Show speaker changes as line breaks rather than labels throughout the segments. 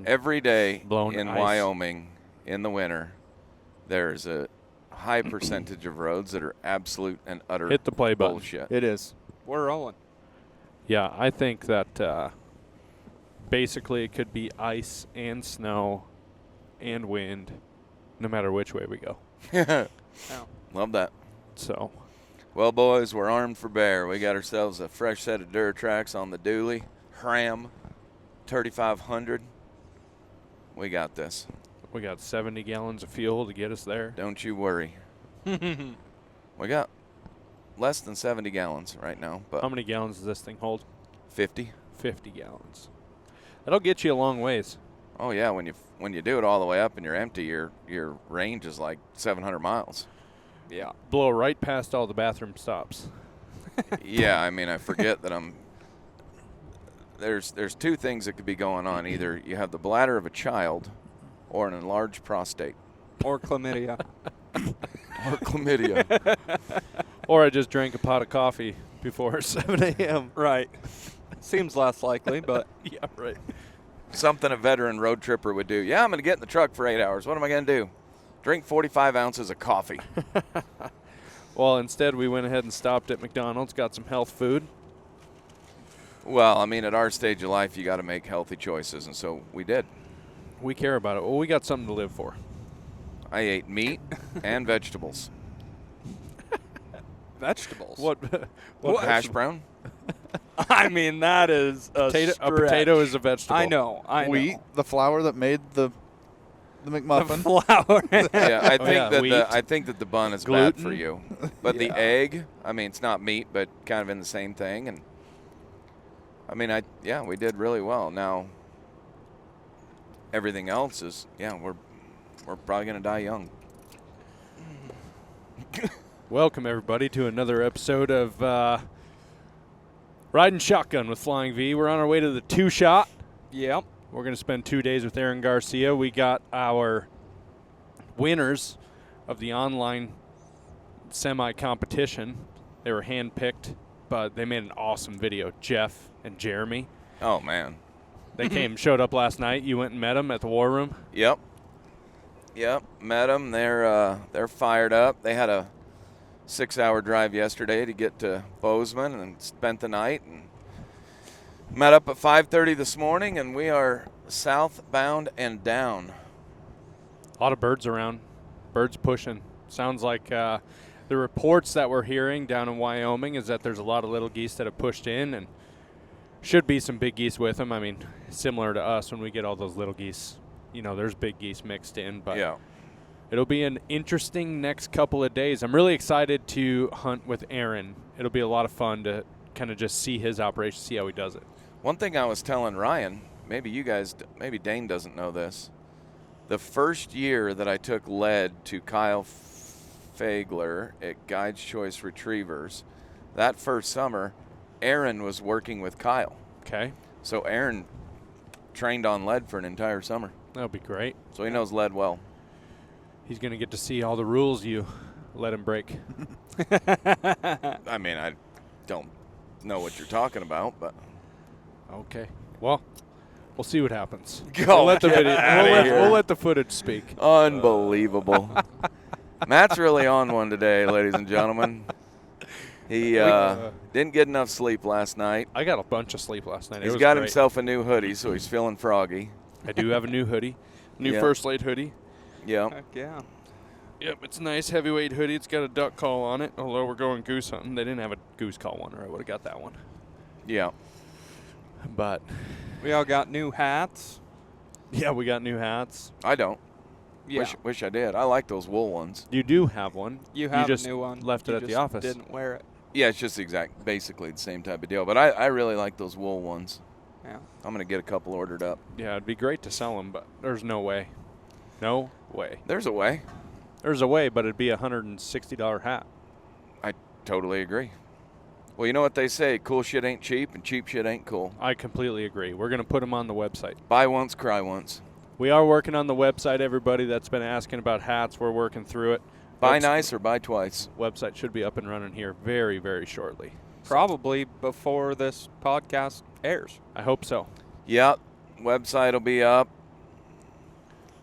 Every day in
ice.
Wyoming in the winter, there's a high percentage of roads that are absolute and utter
Hit the play button.
bullshit.
It is.
We're rolling.
Yeah, I think that basically it could be ice and snow and wind, no matter which way we go.
Love that.
So,
Well, boys, we're armed for bear. We got ourselves a fresh set of Duratrax on the dually. Ram 3500. We got this.
we got 70 gallons of fuel to get us there.
Don't you worry. We got less than 70 gallons right now, but
How many gallons does this thing hold?
50.
50 gallons. That'll get you a long ways.
Oh yeah, when you do it all the way up and you're empty, your range is like 700 miles.
Yeah.
Blow right past all the bathroom stops.
Yeah, I mean, I forget that there's two things that could be going on. Either you have the bladder of a child or an enlarged prostate.
Or chlamydia.
Or chlamydia.
Or I just drank a pot of coffee before 7 a.m.
Right. Seems less likely, but
Yeah, right.
Something a veteran road tripper would do. Yeah, I'm going to get in the truck for 8 hours. What am I going to do? Drink 45 ounces of coffee.
Well, instead we went ahead and stopped at McDonald's, got some health food.
Well, I mean, at our stage of life, you got to make healthy choices, and so we did.
We care about it. Well, we got something to live for.
I ate meat and vegetables.
vegetables.
What
Hash brown?
I mean, that is a
A
stretch.
potato is a vegetable.
I know.
Wheat, the flour that made the
The
McMuffin.
flour.
Yeah, I think
yeah, wheat.
I think that the bun is bad for
Gluten.
you. But the egg, I mean, it's not meat, but kind of in the same thing. And I mean, we did really well. Now, everything else is, we're probably gonna die young.
Welcome, everybody, to another episode of Riding Shotgun with Flying V. We're on our way to the two-shot.
Yep.
We're going to spend 2 days with Aaron Garcia. We got our winners of the online semi-competition. They were hand-picked, but they made an awesome video, Jeff and Jeremy.
Oh man.
They showed up last night. You went and met them at the War Room.
Yep. Met them. They're fired up. They had a 6-hour drive yesterday to get to Bozeman and spent the night and met up at 5:30 this morning, and we are southbound and down.
A lot of birds around. Birds pushing. Sounds like the reports that we're hearing down in Wyoming is that there's a lot of little geese that have pushed in, and should be some big geese with them. I mean, similar to us when we get all those little geese. You know, there's big geese mixed in, but
Yeah.
it'll be an interesting next couple of days. I'm really excited to hunt with Aaron. It'll be a lot of fun to kind of just see his operation, see how he does it.
One thing I was telling Ryan, maybe Dane doesn't know this. The first year that I took lead to Kyle Fagler at Guide's Choice Retrievers, that first summer, Aaron was working with Kyle.
Okay?
So Aaron trained on lead for an entire summer.
That'll be great.
So he knows lead well.
He's going to get to see all the rules you let him break.
I mean, I don't know what you're talking about, but
Okay. Well, we'll see what happens.
Go
We'll let the
get
video.
outta here.
We'll let the footage speak.
unbelievable. Matt's really on one today, ladies and gentlemen. He didn't get enough sleep last night.
I got a bunch of sleep last night. It
He's
was
got
great.
himself a new hoodie, so he's feeling froggy.
I do have a new hoodie, new
Yeah.
First Light hoodie.
Yeah.
Heck yeah.
Yep, it's a nice heavyweight hoodie. It's got a duck call on it. Although we're going goose hunting, they didn't have a goose call one, or I would have got that one.
Yeah.
But
We all got new hats.
yeah, we got new hats.
I don't.
Yeah.
Wish I did. I like those wool ones.
You do have one.
You have
just
a new one.
left it
You
at the
just
office.
Didn't wear it.
Yeah, it's just basically the same type of deal. But I really like those wool ones.
Yeah.
I'm going to get a couple ordered up.
Yeah, it'd be great to sell them, but there's no way. No way.
There's a way.
There's a way, but it'd be a $160 hat.
I totally agree. Well, you know what they say, cool shit ain't cheap and cheap shit ain't cool.
I completely agree. We're going to put them on the website.
Buy once, cry once.
We are working on the website, everybody that's been asking about hats. We're working through it.
Buy nice or buy twice.
Website should be up and running here very, very shortly.
Probably before this podcast airs.
I hope so.
Yep. Website will be up.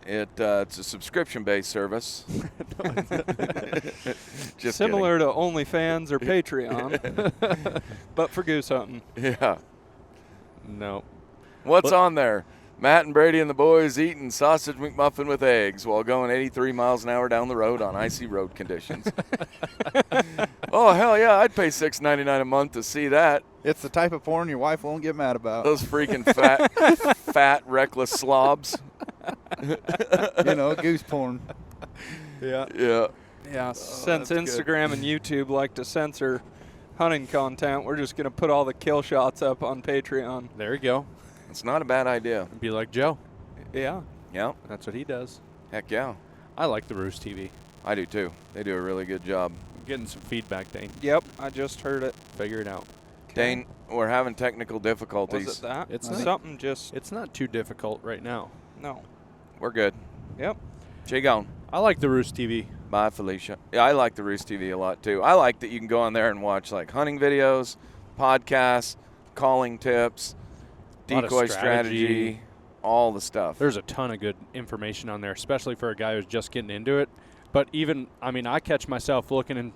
It's a subscription-based service. Just
Similar to OnlyFans or Patreon, but for goose hunting.
kidding. Yeah.
No.
What's on there? Matt and Brady and the boys eating sausage McMuffin with eggs while going 83 miles an hour down the road on icy road conditions. Oh, hell yeah, I'd pay $6.99 a month to see that.
It's the type of porn your wife won't get mad about.
Those freaking fat, reckless slobs.
Goose porn.
Yeah.
Yeah.
Yeah, since
that's good.
Instagram and YouTube like to censor hunting content, we're just going to put all the kill shots up on Patreon.
There you go.
It's not a bad idea.
Be like Joe.
Yeah.
Yeah.
That's what he does.
Heck yeah.
I like the Roost TV.
I do too. They do a really good job.
I'm getting some feedback, Dane.
Yep, I just heard it.
Figure it out.
Dane, we're having technical
Was
difficulties.
it that?
It's
something just
It's not too difficult right now.
no.
We're good.
Yep.
She gone.
I like the Roost TV.
Bye, Felicia. Yeah, I like the Roost TV a lot too. I like that you can go on there and watch like hunting videos, podcasts, calling tips,
Lot of
decoy
strategy.
strategy, all the stuff.
There's a ton of good information on there, especially for a guy who's just getting into it. But even, I catch myself looking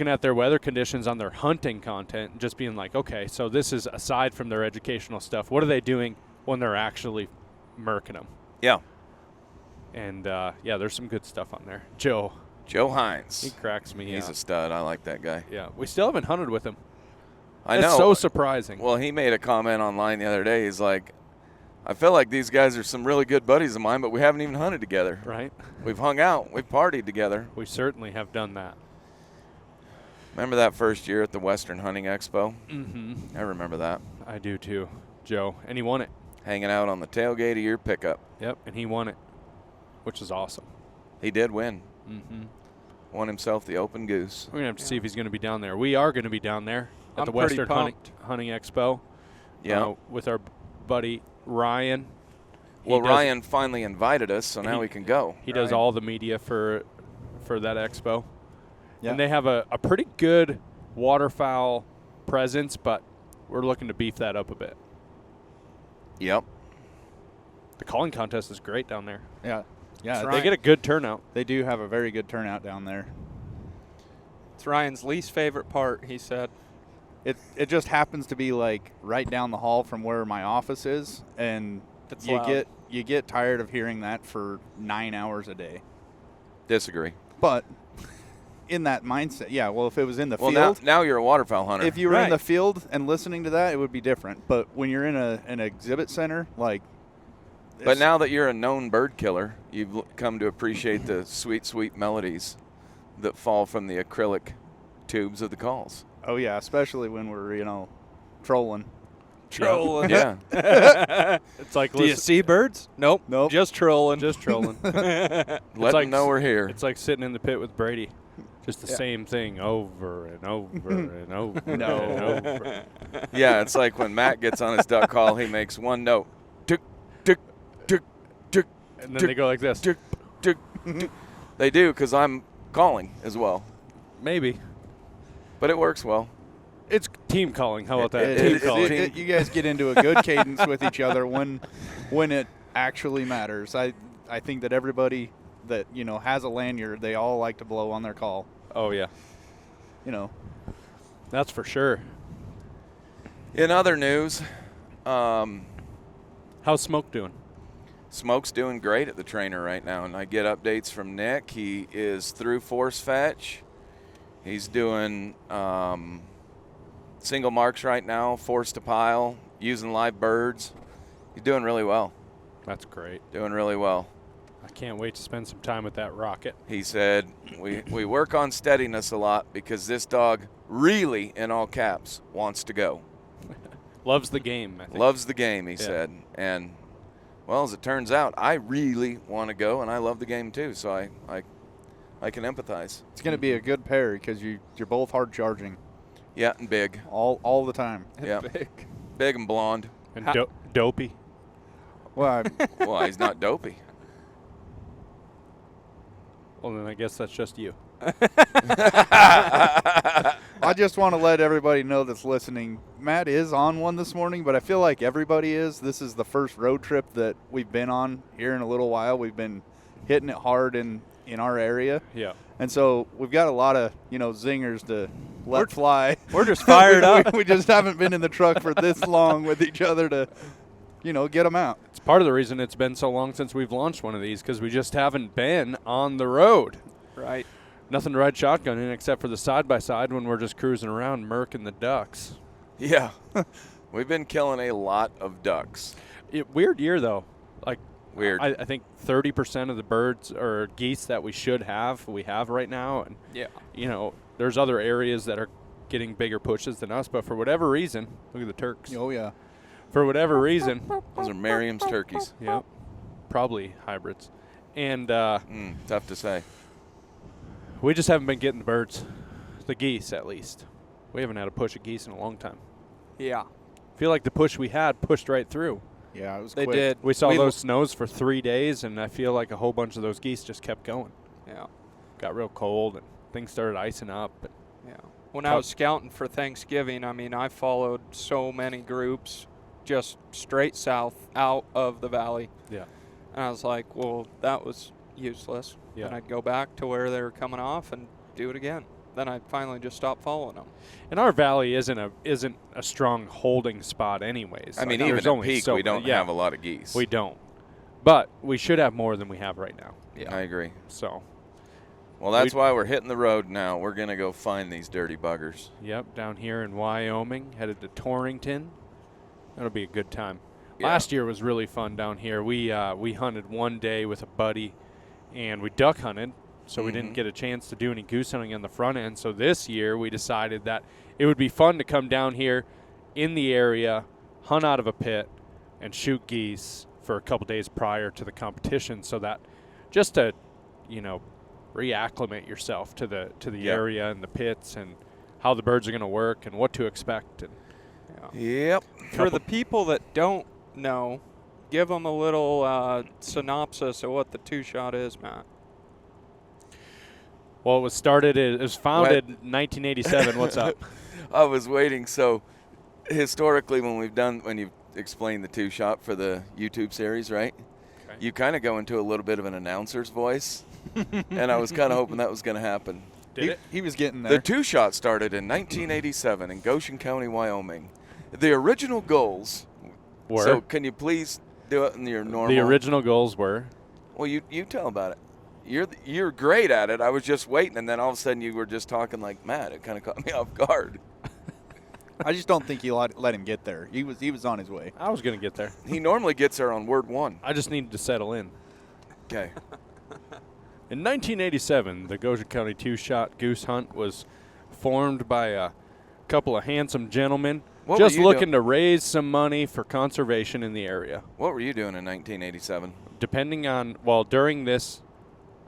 at their weather conditions on their hunting content and just being like, okay, so this is aside from their educational stuff. What are they doing when they're actually murking them?
Yeah.
And, there's some good stuff on there. Joe,
Joe
he
Hines.
cracks me
He's
up.
a stud. I like that guy.
Yeah, we still haven't hunted with him.
I
It's
know.
so surprising.
Well, he made a comment online the other day. He's like, I feel like these guys are some really good buddies of mine, but we haven't even hunted together.
Right?
We've hung out. We've partied together.
We certainly have done that.
Remember that first year at the Western Hunting Expo?
Mm-hmm.
I remember that.
I do too, Joe. And he won it.
Hanging out on the tailgate of your pickup.
Yep, and he won it, which is awesome.
He did win.
Mm-hmm.
Won himself the Open Goose.
We're going to have to see if he's going to be down there. We are going to be down there at
I'm
the
pretty
Western Hunting Expo.
Yeah.
With our buddy Ryan.
Well,
He does-
Ryan finally invited us, so now
He-
we can go.
He does
Ryan.
all the media for that expo.
Yeah.
And they have a pretty good waterfowl presence, but we're looking to beef that up a bit.
Yep.
The calling contest is great down there.
Yeah. Yeah.
That's
They
right.
get a good turnout.
They do have a very good turnout down there.
It's Ryan's least favorite part, he said.
It just happens to be like right down the hall from where my office is, and
It's
you
loud.
get tired of hearing that for 9 hours a day.
Disagree.
But in that mindset, yeah. Well, if it was in the
Well,
field,
now you're a waterfowl hunter.
if you were in
Right.
the field and listening to that, it would be different. But when you're in an exhibit center, like,
But now that you're a known bird killer, you've come to appreciate the sweet, sweet melodies that fall from the acrylic tubes of the calls.
oh yeah, especially when we're trolling.
Trolling.
Yeah.
It's like
Do you see birds? Nope.
Nope.
Just trolling.
just trolling.
Let
like
them know we're here.
It's like sitting in the pit with Brady. Just the
Yeah.
same thing over and over and over
No.
and over.
Yeah, it's like when Matt gets on his duck call, he makes one note. Tick, tick, tick, tick,
And then they go like this.
tick, tick, tick. They do because I'm calling as well.
Maybe.
But it works well.
It's team calling. How about that?
It-
team
it-
calling.
you guys get into a good cadence with each other when it actually matters. I think that everybody that has a lanyard, they all like to blow on their call.
Oh, yeah. That's for sure.
In other news,
How's Smoke doing?
Smoke's doing great at the trainer right now, and I get updates from Nick. He is through force fetch. He's doing single marks right now, force to pile, using live birds. He's doing really well.
That's great.
Doing really well.
I can't wait to spend some time with that rocket.
He said, we work on steadiness a lot because this dog really, in all caps, wants to go.
Loves the game, I think.
Loves the game, he
Yeah.
said. And, well, as it turns out, I really want to go, and I love the game too, so I can empathize.
It's going to be a good pair because you're both hard charging
Yeah, and big.
all the time.
Yeah.
Big.
Big and blonde.
And
Ha-
dopey.
Well,
Well, he's not dopey.
Well, then I guess that's just you.
I just want to let everybody know that's listening. Matt is on one this morning, but I feel like everybody is. This is the first road trip that we've been on here in a little while. We've been hitting it hard in our area.
Yeah.
And so we've got a lot of, zingers to let fly.
We're just fired up.
We just haven't been in the truck for this long with each other to, get them out.
It's part of the reason it's been so long since we've launched one of these, because we just haven't been on the road.
Right.
Nothing to ride shotgun in except for the side-by-side when we're just cruising around murking the ducks.
Yeah. We've been killing a lot of ducks.
Weird year, though.
Weird.
I think 30% of the birds or geese that we have right now. And,
Yeah.
There's other areas that are getting bigger pushes than us. But for whatever reason, look at the turks.
Oh, yeah.
For whatever reason.
Those are Merriam's turkeys.
Yep. Probably hybrids. And
tough to say.
we just haven't been getting the birds. The geese, at least. We haven't had a push of geese in a long time.
Yeah.
Feel like the push we had pushed right through.
Yeah, it was
They
quick.
did.
We saw those snows for 3 days, and I feel like a whole bunch of those geese just kept going.
Yeah.
Got real cold, and things started icing up. And
Yeah. When I was scouting for Thanksgiving, I followed so many groups just straight south out of the valley.
yeah.
And I was like, well, that was useless.
Yeah.
And I'd go back to where they were coming off and do it again. Then I finally just stopped following them.
And our valley isn't a strong holding spot anyways.
I mean,
Like,
even
there's
at
only
peak,
so
we don't
many-
have a lot of geese.
We don't. But we should have more than we have right now.
Yeah.
I agree.
So,
Well, that's why we're hitting the road now. We're going to go find these dirty buggers.
yep, down here in Wyoming, headed to Torrington. That'll be a good time.
Yeah.
Last year was really fun down here. We hunted one day with a buddy, and we duck hunted, so we didn't get a chance to do any goose hunting on the front end. So this year we decided that it would be fun to come down here in the area, hunt out of a pit, and shoot geese for a couple days prior to the competition, so that just to, reacclimate yourself to the area and the pits and how the birds are going to work and what to expect. And
Yep.
For the people that don't know, give them a little synopsis of what the two-shot is, Matt.
well, it was founded in 1987. What's up?
I was waiting. So, historically, when you've explained the two-shot for the YouTube series, right?
Okay.
You kind of go into a little bit of an announcer's voice, and I was kind of hoping that was going to happen.
He was getting there.
The two-shot started in 1987 in Goshen County, Wyoming. The original goals
Were
So, can you please do it in your normal?
the original goals were?
Well, you tell about it. You're great at it. I was just waiting, and then all of a sudden you were just talking like Matt. It kind of caught me off guard.
I just don't think you let him get there. He was on his way.
I was going to get there.
He normally gets there on word one.
I just needed to settle in.
Okay.
In 1987, the Goshen County two-shot goose hunt was formed by a couple of handsome gentlemen
What were
just
you
looking to raise some money for conservation in the area.
What were you doing in 1987?
Depending on, during this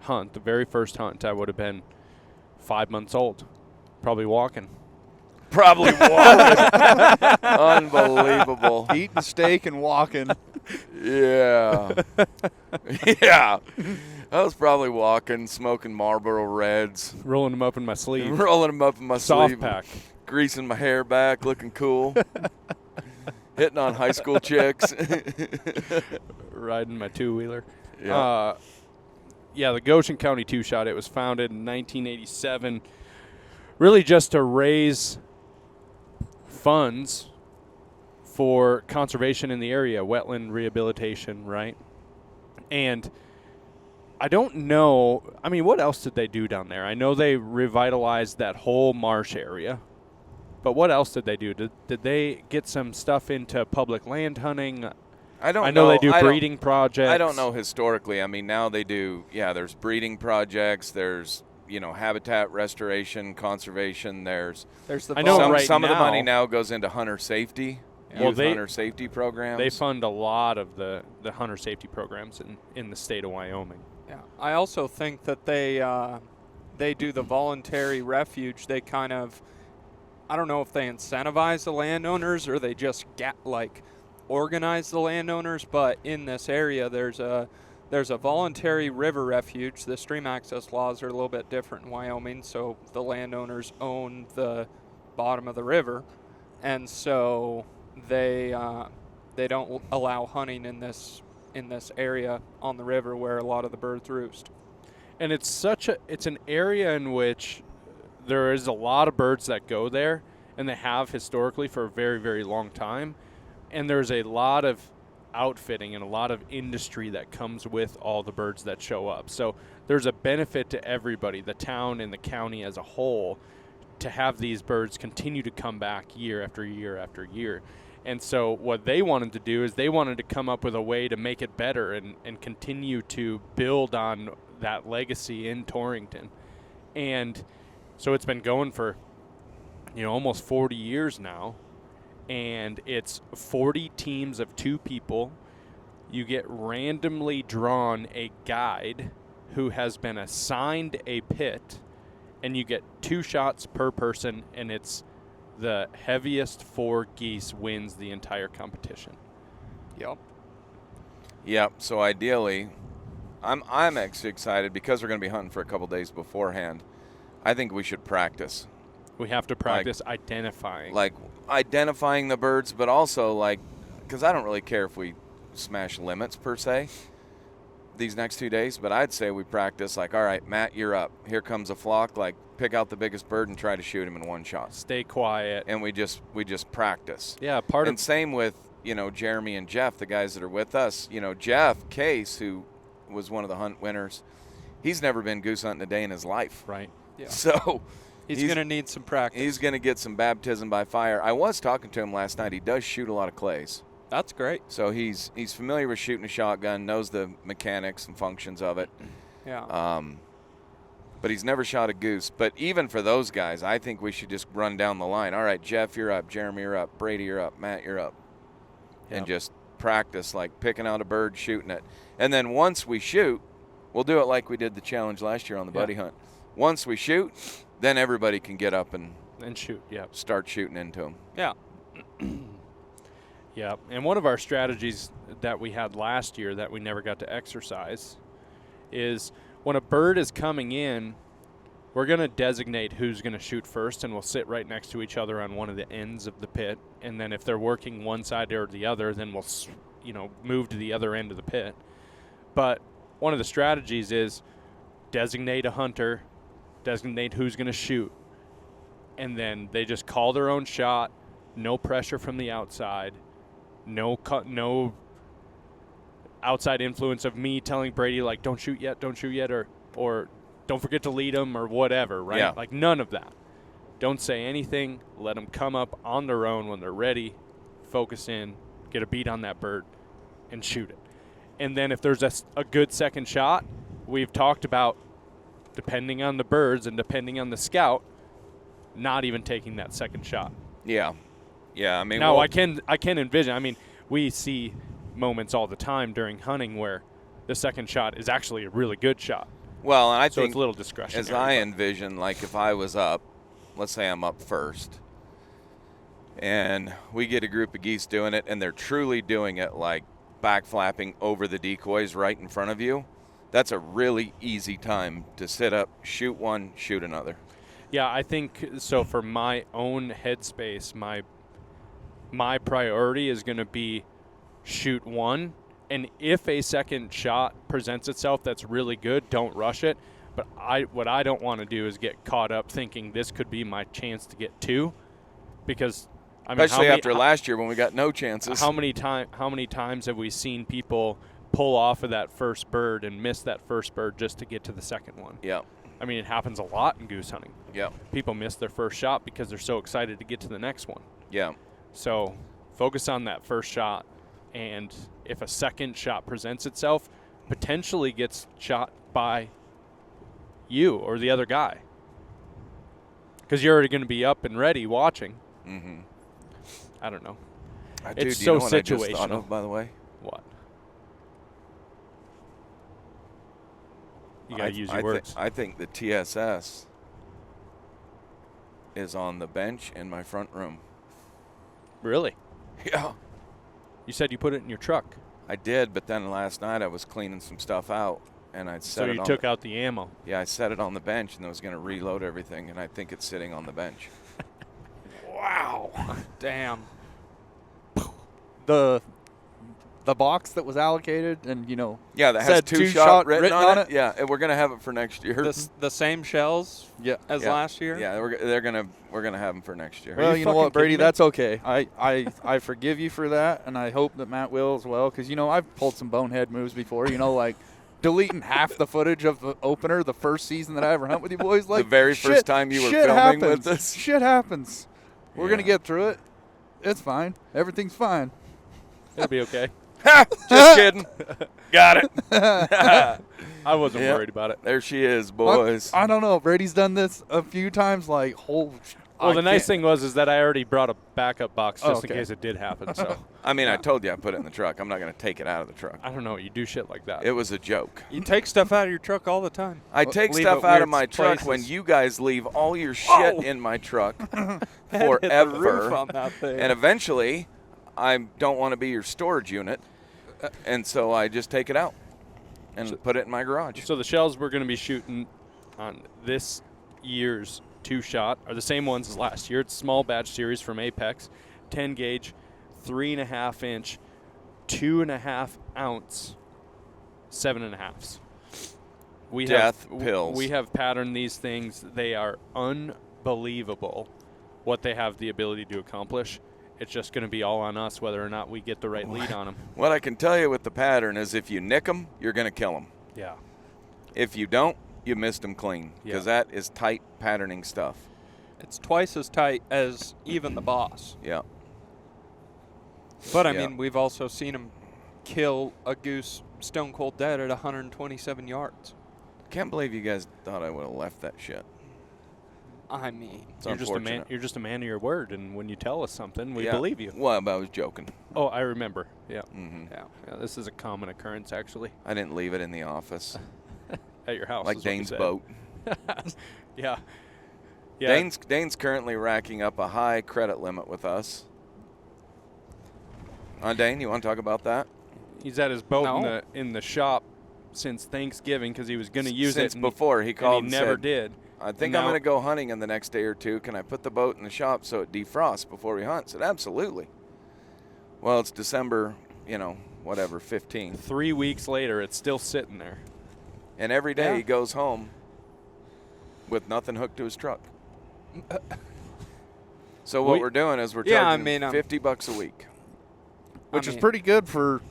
hunt, the very first hunt, I would have been 5 months old, probably walking.
Probably walking. Unbelievable.
Eating steak and walking.
Yeah. Yeah. I was probably walking, smoking Marlboro Reds,
Rolling them up in my sleeve.
rolling them up in my
Soft
sleeve,
pack.
greasing my hair back, looking cool, hitting on high school chicks.
Riding my two-wheeler.
Yeah.
The Goshen County two-shot, it was founded in 1987, really just to raise funds for conservation in the area, wetland rehabilitation, right? And I don't know, what else did they do down there? I know they revitalized that whole marsh area, but what else did they do? Did they get some stuff into public land hunting?
I don't
I know they do
I don't-
breeding projects.
I don't know historically. Now they do, there's breeding projects, there's, habitat restoration, conservation, there's
There's
I know
some,
right
some of the
now-
money now goes into hunter safety,
Well,
youth
they-
hunter safety programs.
They fund a lot of the hunter safety programs in the state of Wyoming.
Yeah, I also think that they do the voluntary refuge. They kind of, I don't know if they incentivize the landowners or they just organize the landowners. But in this area, there's a there's a voluntary river refuge. The stream access laws are a little bit different in Wyoming, so the landowners own the bottom of the river, and so they don't allow hunting in this area on the river where a lot of the birds roost.
And it's an area in which there is a lot of birds that go there, and they have historically for a very, very long time. And there's a lot of outfitting and a lot of industry that comes with all the birds that show up. So there's a benefit to everybody, the town and the county as a whole, to have these birds continue to come back year after year after year. And so what they wanted to do is they wanted to come up with a way to make it better and continue to build on that legacy in Torrington. And so it's been going for, almost 40 years now. And it's 40 teams of 2 people. You get randomly drawn a guide who has been assigned a pit, and you get 2 shots per person, and it's the heaviest 4 geese wins the entire competition.
Yep.
Yep. So ideally, I'm actually excited because we're going to be hunting for a couple days beforehand. I think we should practice.
We have to practice identifying.
Like identifying the birds, but also because I don't really care if we smash limits per se these next 2 days, but I'd say we practice all right, Matt, you're up. Here comes a flock. Pick out the biggest bird and try to shoot him in 1 shot.
Stay quiet.
And we just practice.
Yeah,
and same with, Jeremy and Jeff, the guys that are with us. Jeff Case, who was one of the hunt winners, he's never been goose hunting a day in his life.
Right.
Yeah.
So
he's going to need some practice.
He's going to get some baptism by fire. I was talking to him last night. He does shoot a lot of clays.
That's great.
So he's familiar with shooting a shotgun, knows the mechanics and functions of it.
Yeah.
But he's never shot a goose. But even for those guys, I think we should just run down the line. All right, Jeff, you're up. Jeremy, you're up. Brady, you're up. Matt, you're up. Yep. And just practice, picking out a bird, shooting it. And then once we shoot, we'll do it like we did the challenge last year on the buddy hunt. Once we shoot, then everybody can get up and
shoot. Yeah.
Start shooting into them.
Yeah.
Yeah. And one of our strategies that we had last year that we never got to exercise is when a bird is coming in, we're going to designate who's going to shoot first, and we'll sit right next to each other on one of the ends of the pit. And then if they're working one side or the other, then we'll, move to the other end of the pit. But one of the strategies is designate a hunter, designate who's going to shoot, and then they just call their own shot, no pressure from the outside, no outside influence of me telling Brady, don't shoot yet, or don't forget to lead them or whatever, right?
Yeah.
None of that. Don't say anything. Let them come up on their own when they're ready, focus in, get a beat on that bird, and shoot it. And then if there's a good second shot, we've talked about, depending on the birds and depending on the scout, not even taking that second shot.
Yeah. Yeah, I mean,
now I can envision. We see moments all the time during hunting where the second shot is actually a really good shot.
Well, and I
so
think
it's a little discretionary.
As I envision, if I was up, let's say I'm up first, and we get a group of geese doing it, and they're truly doing it back flapping over the decoys right in front of you, that's a really easy time to sit up, shoot one, shoot another.
Yeah, I think so. For my own headspace, my priority is going to be shoot one, and if a second shot presents itself that's really good, don't rush it. But what I don't want to do is get caught up thinking this could be my chance to get 2, because
especially after last year when we got no chances.
How many times have we seen people pull off of that first bird and miss that first bird just to get to the second one?
Yeah.
It happens a lot in goose hunting.
Yeah.
People miss their first shot because they're so excited to get to the next one.
Yeah.
So focus on that first shot, and if a second shot presents itself, potentially gets shot by you or the other guy, because you're already going to be up and ready watching.
Mm-hmm.
I don't know.
It's
so
situational. I just thought of, by the way?
What? You got to use your words.
I think the TSS is on the bench in my front room.
Really?
Yeah.
You said you put it in your truck.
I did, but then last night I was cleaning some stuff out, and I set
So
it
you
on
took
the,
out the ammo.
Yeah, I set it on the bench, and I was going to reload everything, and I think it's sitting on the bench.
Wow.
Damn.
The box that was allocated, and
Yeah, that has
said
two-shot
written
on it.
it.
Yeah, and we're going to have it for next year.
The same shells as
Yeah.
last year?
Yeah, we're gonna have them for next year.
Well,
you
you know
fucking
what, Brady?
kidding me?
That's okay. I forgive you for that, and I hope that Matt will as well, because I've pulled some bonehead moves before. Like deleting half the footage of the opener the first season that I ever hunt with you boys. Like
The very first time you were
shit
filming
happens.
with us.
Shit happens. We're gonna
Yeah.
get through it. It's fine. Everything's fine.
It'll be okay.
Ha! Just kidding. Got it.
I wasn't
Yep.
worried about it.
There she is, boys.
I don't know. Brady's done this a few times. Like
Well, the nice thing is that I already brought a backup box just
okay.
in case it did happen. So
I mean, I told you I put it in the truck. I'm not going to take it out of the truck.
I don't know. You do shit like that.
It was a joke.
You take stuff out of your truck all the time.
I take
Leave
stuff
it
out of
weird
my truck
places.
when you guys leave all your shit in my truck
Hit the roof
forever.
on that thing.
And eventually, I don't want to be your storage unit. And so I just take it out and put it in my garage.
So the shells we're going to be shooting on this year's 2-shot are the same ones as last year. It's small batch series from Apex, 10 gauge, 3.5 inch, 2.5 ounce, 7.5s.
Death pills.
We have patterned these things. They are unbelievable what they have the ability to accomplish. It's just going to be all on us whether or not we get the right lead on them.
What I can tell you with the pattern is if you nick them, you're going to kill them.
Yeah.
If you don't, you missed them clean because that is tight patterning stuff.
It's twice as tight as even the boss.
Yeah.
But, I
Yeah.
mean, we've also seen him kill a goose stone cold dead at 127 yards.
Can't believe you guys thought I would have left that shit.
I mean,
It's
You're just a man.
unfortunate.
You're just a man of your word, and when you tell us something, we
Yeah.
believe you.
Well, but I was joking.
Oh, I remember. Yeah.
Hmm.
Yeah. This is a common occurrence, actually,
I didn't leave it in the office
at your house.
like
is what you
Dane's
said.
boat.
Yeah. Yeah.
Dane's currently racking up a high credit limit with us. Dane, you want to talk about that?
He's at his boat
No.
in the shop since Thanksgiving because he was going to use
Since
it. and
before he called
and
and
he never
said,
did.
I think
And
I'm
now-
going to go hunting in the next day or two. Can I put the boat in the shop so it defrosts before we hunt? I said, absolutely. Well, it's December, 15th.
3 weeks later, it's still sitting there.
And every day
Yeah.
he goes home with nothing hooked to his truck. So what we're doing is we're
Yeah, I
charging
mean,
$50 a week.
which
I
is
mean-
pretty good for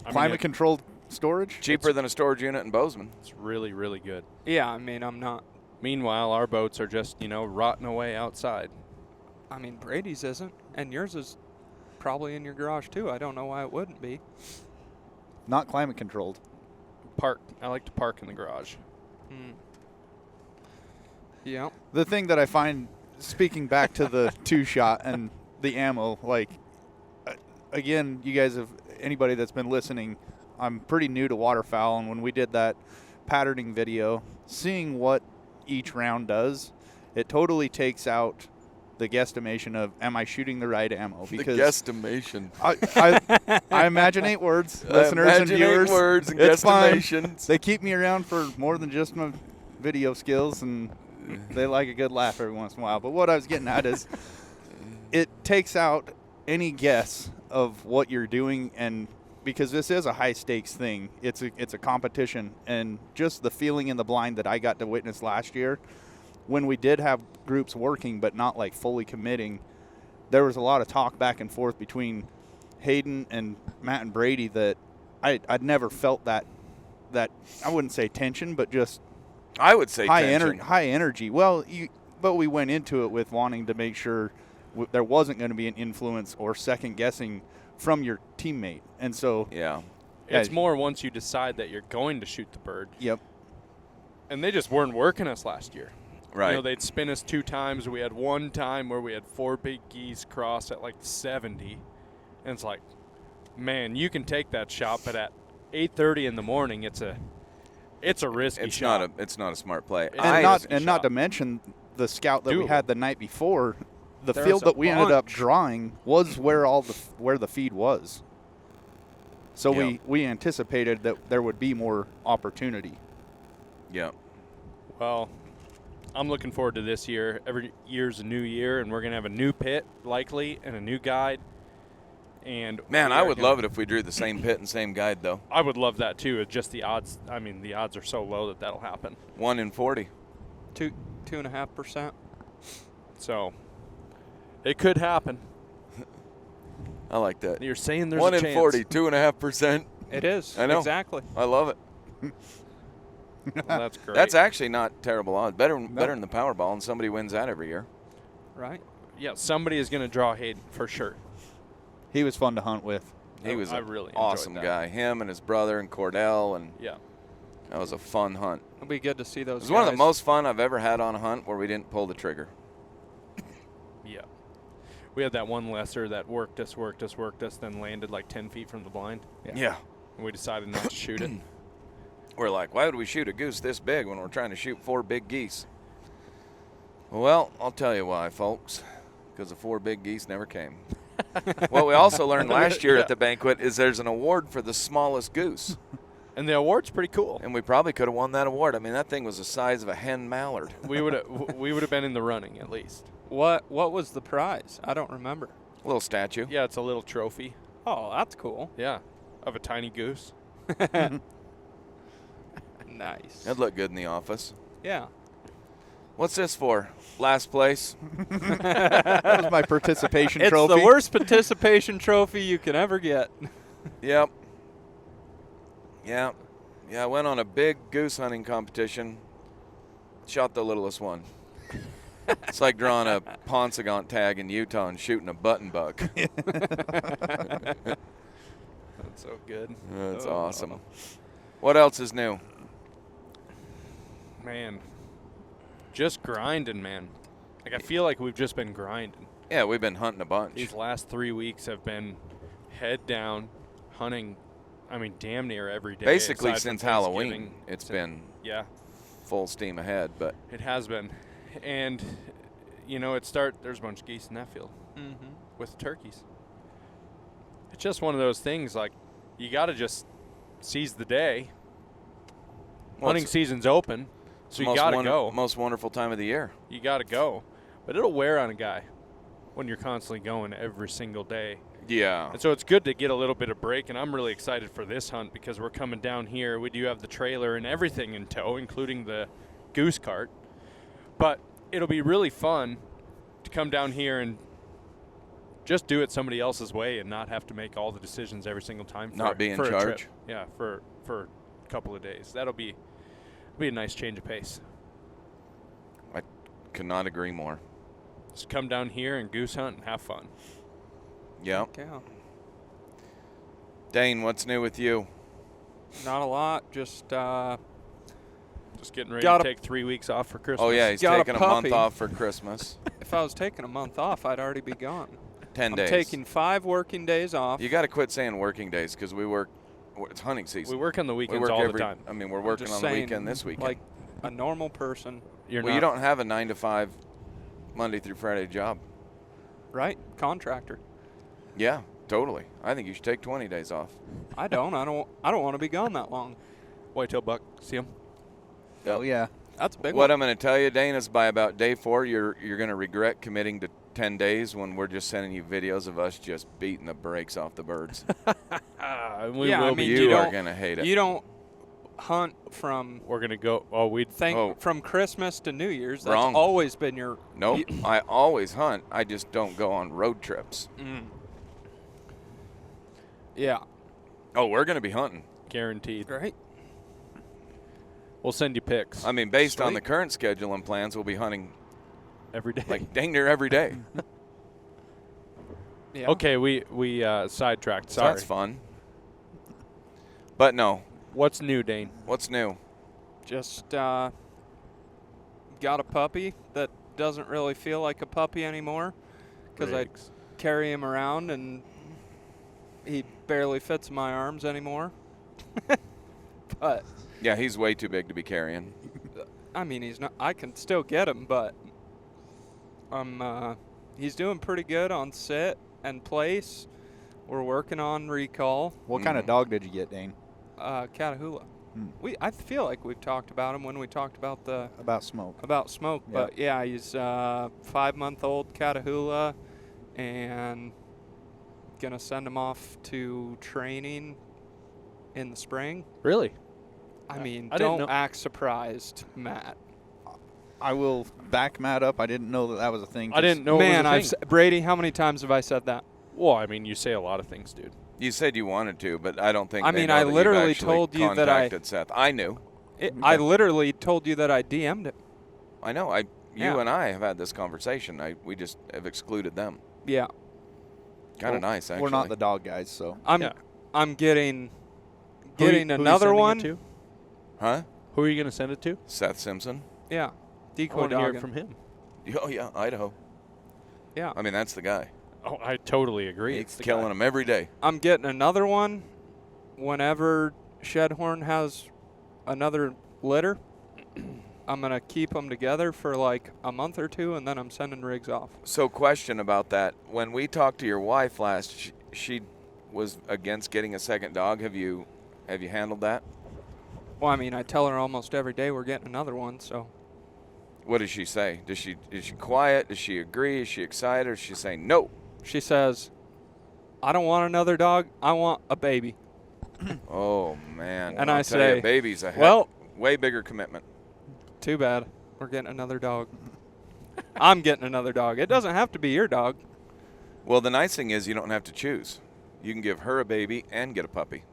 climate
it-
controlled storage.
Cheaper than a storage unit in Bozeman.
It's really, really good.
yeah, I mean, I'm not.
Meanwhile, our boats are just, rotting away outside.
I mean, Brady's isn't, and yours is probably in your garage too. I don't know why it wouldn't be.
Not climate controlled.
I like to park in the garage.
Yeah.
The thing that I find, speaking back to the 2-shot and the ammo, again, you guys anybody that's been listening, I'm pretty new to waterfowl, and when we did that patterning video, seeing what each round does, it totally takes out the guesstimation of, am I shooting the right ammo? Because
the guesstimation.
I imagine 8 words, listeners and
Imagine
viewers.
8 words and
It's fine.
guesstimations.
They keep me around for more than just my video skills, and they like a good laugh every once in a while. But what I was getting at is it takes out any guess of what you're doing, and because this is a high-stakes thing, it's a competition, and just the feeling in the blind that I got to witness last year, when we did have groups working but not like fully committing, there was a lot of talk back and forth between Hayden and Matt and Brady that I'd never felt that I wouldn't say tension, but just
I would say
high
tension.
high energy. Well, but we went into it with wanting to make sure there wasn't going to be an influence or second guessing from your teammate, and so
Yeah.
It's
Yeah.
more once you decide that you're going to shoot the bird.
Yep.
And they just weren't working us last year.
Right.
They'd spin us 2 times. We had one time where we had 4 big geese cross at like 70. And it's like, man, you can take that shot, but at 8:30 in the morning, it's a risky
it's
shot.
not a smart play.
And not to mention the scout that we
Doable.
had the night before. The
There's
field
a
that we ended up
bunch.
drawing was where the feed was. So
Yeah.
we anticipated that there would be more opportunity.
Yeah.
Well, I'm looking forward to this year. Every year's a new year, and we're going to have a new pit, likely, and a new guide. And
Man,
we
I
are
would
gonna-
love it if we drew the same pit and same guide, though.
I would love that, too. It's just the odds. I mean, the odds are so low that that'll happen.
1 in 40.
2.5%.
So it could happen.
I like that.
You're saying there's
1
a
in
chance.
40, 2.5%.
It is.
I know.
Exactly.
I love it.
Well, that's great.
That's actually not terrible odds. Better than the Powerball, and somebody wins that every year.
Right.
Yeah, somebody is going to draw Hayden for sure.
He was fun to hunt with.
He was
I
an
really enjoyed
awesome
that.
guy. Him and his brother and Cordell, and
Yeah.
that was a fun hunt.
It'll be good to see
It
those
was one of the
guys.
most fun I've ever had on a hunt where we didn't pull the trigger.
Yeah. We had that one lesser that worked us, then landed like 10 feet from the blind.
Yeah.
And we decided not to shoot it.
We're like, why would we shoot a goose this big when we're trying to shoot 4 big geese? Well, I'll tell you why, folks. Because the 4 big geese never came. What we also learned last year at the banquet is there's an award for the smallest goose.
And the award's pretty cool.
And we probably could have won that award. I mean, that thing was the size of a hen mallard.
We would have been in the running at least.
What was the prize? I don't remember.
A little statue.
Yeah, it's a little trophy.
Oh, that's cool.
Yeah, of a tiny goose.
Nice.
That'd look good in the office.
Yeah.
What's this for? Last place?
That was my participation
It's
trophy.
the worst participation trophy you can ever get.
Yep. Yeah. Yeah, I went on a big goose hunting competition. Shot the littlest one. It's like drawing a Ponsagant tag in Utah and shooting a button buck.
That's so good.
That's awesome. What else is new?
Man, just grinding, man. Like I feel like we've just been grinding.
Yeah, we've been hunting a bunch.
These last 3 weeks have been head down, hunting. I mean, damn near every day.
Basically
aside from
since Halloween,
Thanksgiving.
it's been
Yeah,
full steam ahead. But
it has been. And, you know, there's a bunch of geese in that field
Mm-hmm.
with turkeys. It's just one of those things, like, you got to just seize the day.
well,
Hunting
it's
season's open, so you
most
got to go.
Most wonderful time of the year.
You got to go. But it'll wear on a guy when you're constantly going every single day.
Yeah.
And so it's good to get a little bit of break, and I'm really excited for this hunt because we're coming down here. We do have the trailer and everything in tow, including the goose cart. But it'll be really fun to come down here and just do it somebody else's way and not have to make all the decisions every single time.
Not be in
for a
charge.
trip. Yeah, for a couple of days. That'll be a nice change of pace.
I could not agree more.
Just come down here and goose hunt and have fun.
Yeah.
Yeah.
Dane, what's new with you?
Not a lot. Just
Just getting ready
Got
to
a-
take 3 weeks off for Christmas.
Oh, yeah, he's
Got a
taking a month
puppy.
off for Christmas.
if I was taking a month off, I'd already be gone.
10
I'm
days.
taking 5 working days off.
You got to quit saying working days because we work. It's hunting
We
season.
work on the
We
weekends
work
all
every.
the time.
I mean, we're
I'm
working
just
on the
saying,
weekend this weekend.
Like a normal person,
You're
well,
not.
you don't have a 9 to 5 Monday through Friday job.
right? Contractor.
Yeah, totally. I think you should take 20 days off.
I don't want to be gone that long.
Whitetail buck. See him?
Oh, yeah.
That's a big
What
one.
I'm going to tell you, Dane, is by about day 4, you're going to regret committing to 10 days when we're just sending you videos of us just beating the brakes off the birds.
We
Yeah, I
will
mean,
be.
you
you are
don't-
going to hate it.
You don't hunt from
We're gonna go. Oh, we.
from Christmas to New Year's. That's
Wrong.
always been your
Nope. I always hunt. I just don't go on road trips.
Yeah.
Oh, we're going to be hunting.
Guaranteed.
Right.
We'll send you pics
I mean, based on the
Sweet.
current schedule and plans, we'll be hunting
every day.
like dang near every day.
Yeah.
Okay, we sidetracked.
So
Sorry.
that's fun. But no,
What's new, Dane?
what's new?
Just got a puppy that doesn't really feel like a puppy anymore because I
Riggs.
carry him around and he barely fits in my arms anymore. But
Yeah, he's way too big to be carrying.
I mean, he's not. I can still get him, but he's doing pretty good on sit and place. We're working on recall.
What kind of dog did you get, Dane?
Catahoula. I feel like we've talked about him when we talked about
Smoke.
About Smoke,
Yeah.
but yeah, he's 5-month-old Catahoula, and gonna send him off to training in the spring.
Really?
I mean,
I didn't
don't
know.
act surprised, Matt.
I will back Matt up. I didn't know that was a thing.
I didn't know
Man,
it was a thing.
Brady, how many times have I said that?
Well, I mean, you say a lot of things, dude.
You said you wanted to, but I don't think.
I
they
mean,
know
I
that you've
literally
actually
told you that I-
contacted Seth. I knew.
I literally told you that I DM'd it.
I know. You
Yeah.
and I have had this conversation. We just have excluded them.
Yeah,
Kind of nice, actually.
We're not the dog guys, so.
I'm getting
Who are you
another
sending it
one.
to?
Huh?
Who are you going to send it to?
Seth Simpson.
Yeah,
I
decoy
want to hear
dog.
it from him.
Oh yeah, Idaho.
Yeah,
I mean, that's the guy.
Oh, I totally agree.
He's killing him every day.
I'm getting another one whenever Shedhorn has another litter. I'm going to keep them together for like a month or two, and then I'm sending Riggs off.
So, question about that: when we talked to your wife last, she was against getting a second dog. Have you handled that?
Well, I mean, I tell her almost every day we're getting another one, so.
What does she say? Is she quiet? Does she agree? Is she excited? Or is she saying no?
She says, I don't want another dog. I want a baby.
Oh man!
And
I'll
I
tell
say,
you, baby's a way bigger commitment.
Too bad. We're getting another dog. I'm getting another dog. It doesn't have to be your dog.
Well, the nice thing is you don't have to choose. You can give her a baby and get a puppy.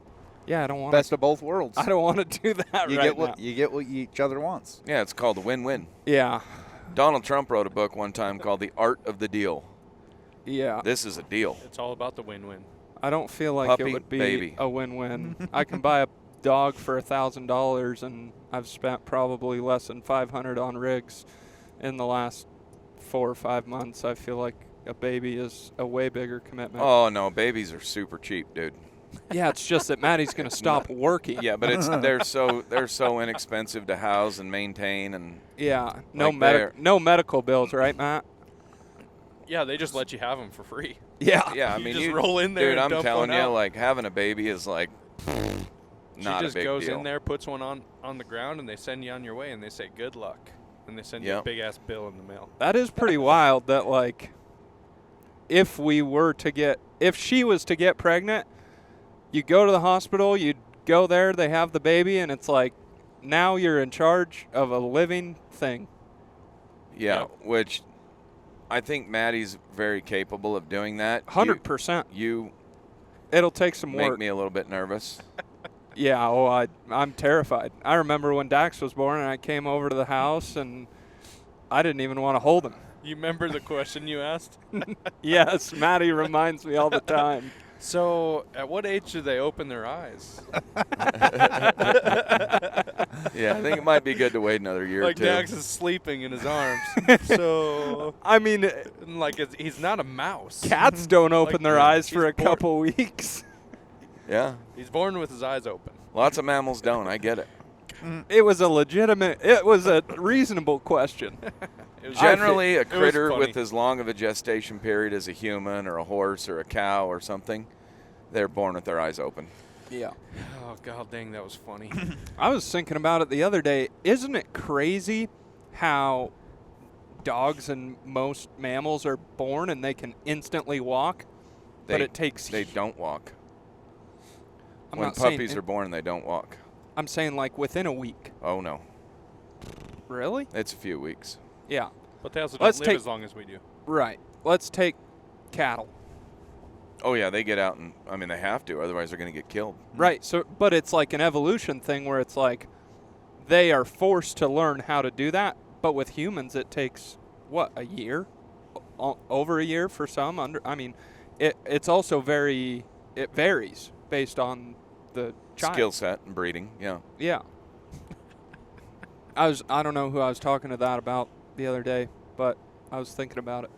Yeah, I don't want.
Best of both worlds.
I don't want to do that
you
right
get
now.
you get what each other wants.
Yeah, it's called a win-win.
Yeah,
Donald Trump wrote a book one time called The Art of the Deal.
yeah.
This is a deal.
It's all about the win-win.
I don't feel like
Puppy,
it would be
baby.
a win-win. I can buy a dog for $1,000, and I've spent probably less than $500 on Riggs in the last 4 or 5 months. I feel like a baby is a way bigger commitment.
Oh no, babies are super cheap, dude.
Yeah, it's just that Maddie's going to stop working.
Yeah, but they're so inexpensive to house and maintain, and
Yeah,
Like
no medical bills, right, Matt?
Yeah, they just let you have them for free.
Yeah.
yeah, I
You
mean,
just roll in there
dude.
and
I'm
dump
telling
one
you,
out.
like having a baby is like not
She just
a big
goes
deal.
in there, puts one on the ground, and they send you on your way, and they say good luck, and they send you a
Yep.
big-ass bill in the mail.
That is pretty wild that, like, if she was to get pregnant, you go to the hospital, you go there, they have the baby, and it's like, now you're in charge of a living thing.
Yeah,
Yep.
which I think Maddie's very capable of doing that.
100%.
You
It'll take some
make
work.
me a little bit nervous.
Yeah, I'm terrified. I remember when Dax was born, and I came over to the house, and I didn't even want to hold him.
You remember the question you asked?
Yes, Maddie reminds me all the time.
So, at what age do they open their eyes?
Yeah, I think it might be good to wait another year or
Like
two.
Dax is sleeping in his arms. So,
I mean,
like, he's not a mouse.
cats don't open
Like,
their eyes for
he's
a couple weeks.
Yeah,
He's born with his eyes open.
lots of mammals don't. I get it.
It was a reasonable question.
It was
Generally, a
it was
critter
funny.
with as long of a gestation period as a human or a horse or a cow or something, they're born with their eyes open.
Yeah.
Oh, god dang, that was funny.
I was thinking about it the other day. Isn't it crazy how dogs and most mammals are born and they can instantly walk, but it takes...
They don't walk.
I'm
When
not saying
puppies are born, they don't walk.
I'm saying like within a week.
Oh, no.
Really?
It's a few weeks.
Yeah.
But they also
Let's
don't live
take-
as long as we do.
Right. Let's take cattle.
Oh, yeah, they get out and, I mean, they have to, otherwise they're going to get killed.
Right. So, but it's like an evolution thing where it's like they are forced to learn how to do that. But with humans, it takes what, a year, over a year for some. I mean, it's also it varies based on the child.
Skill set and breeding, yeah.
Yeah. I don't know who I was talking to that about the other day, but I was thinking about it.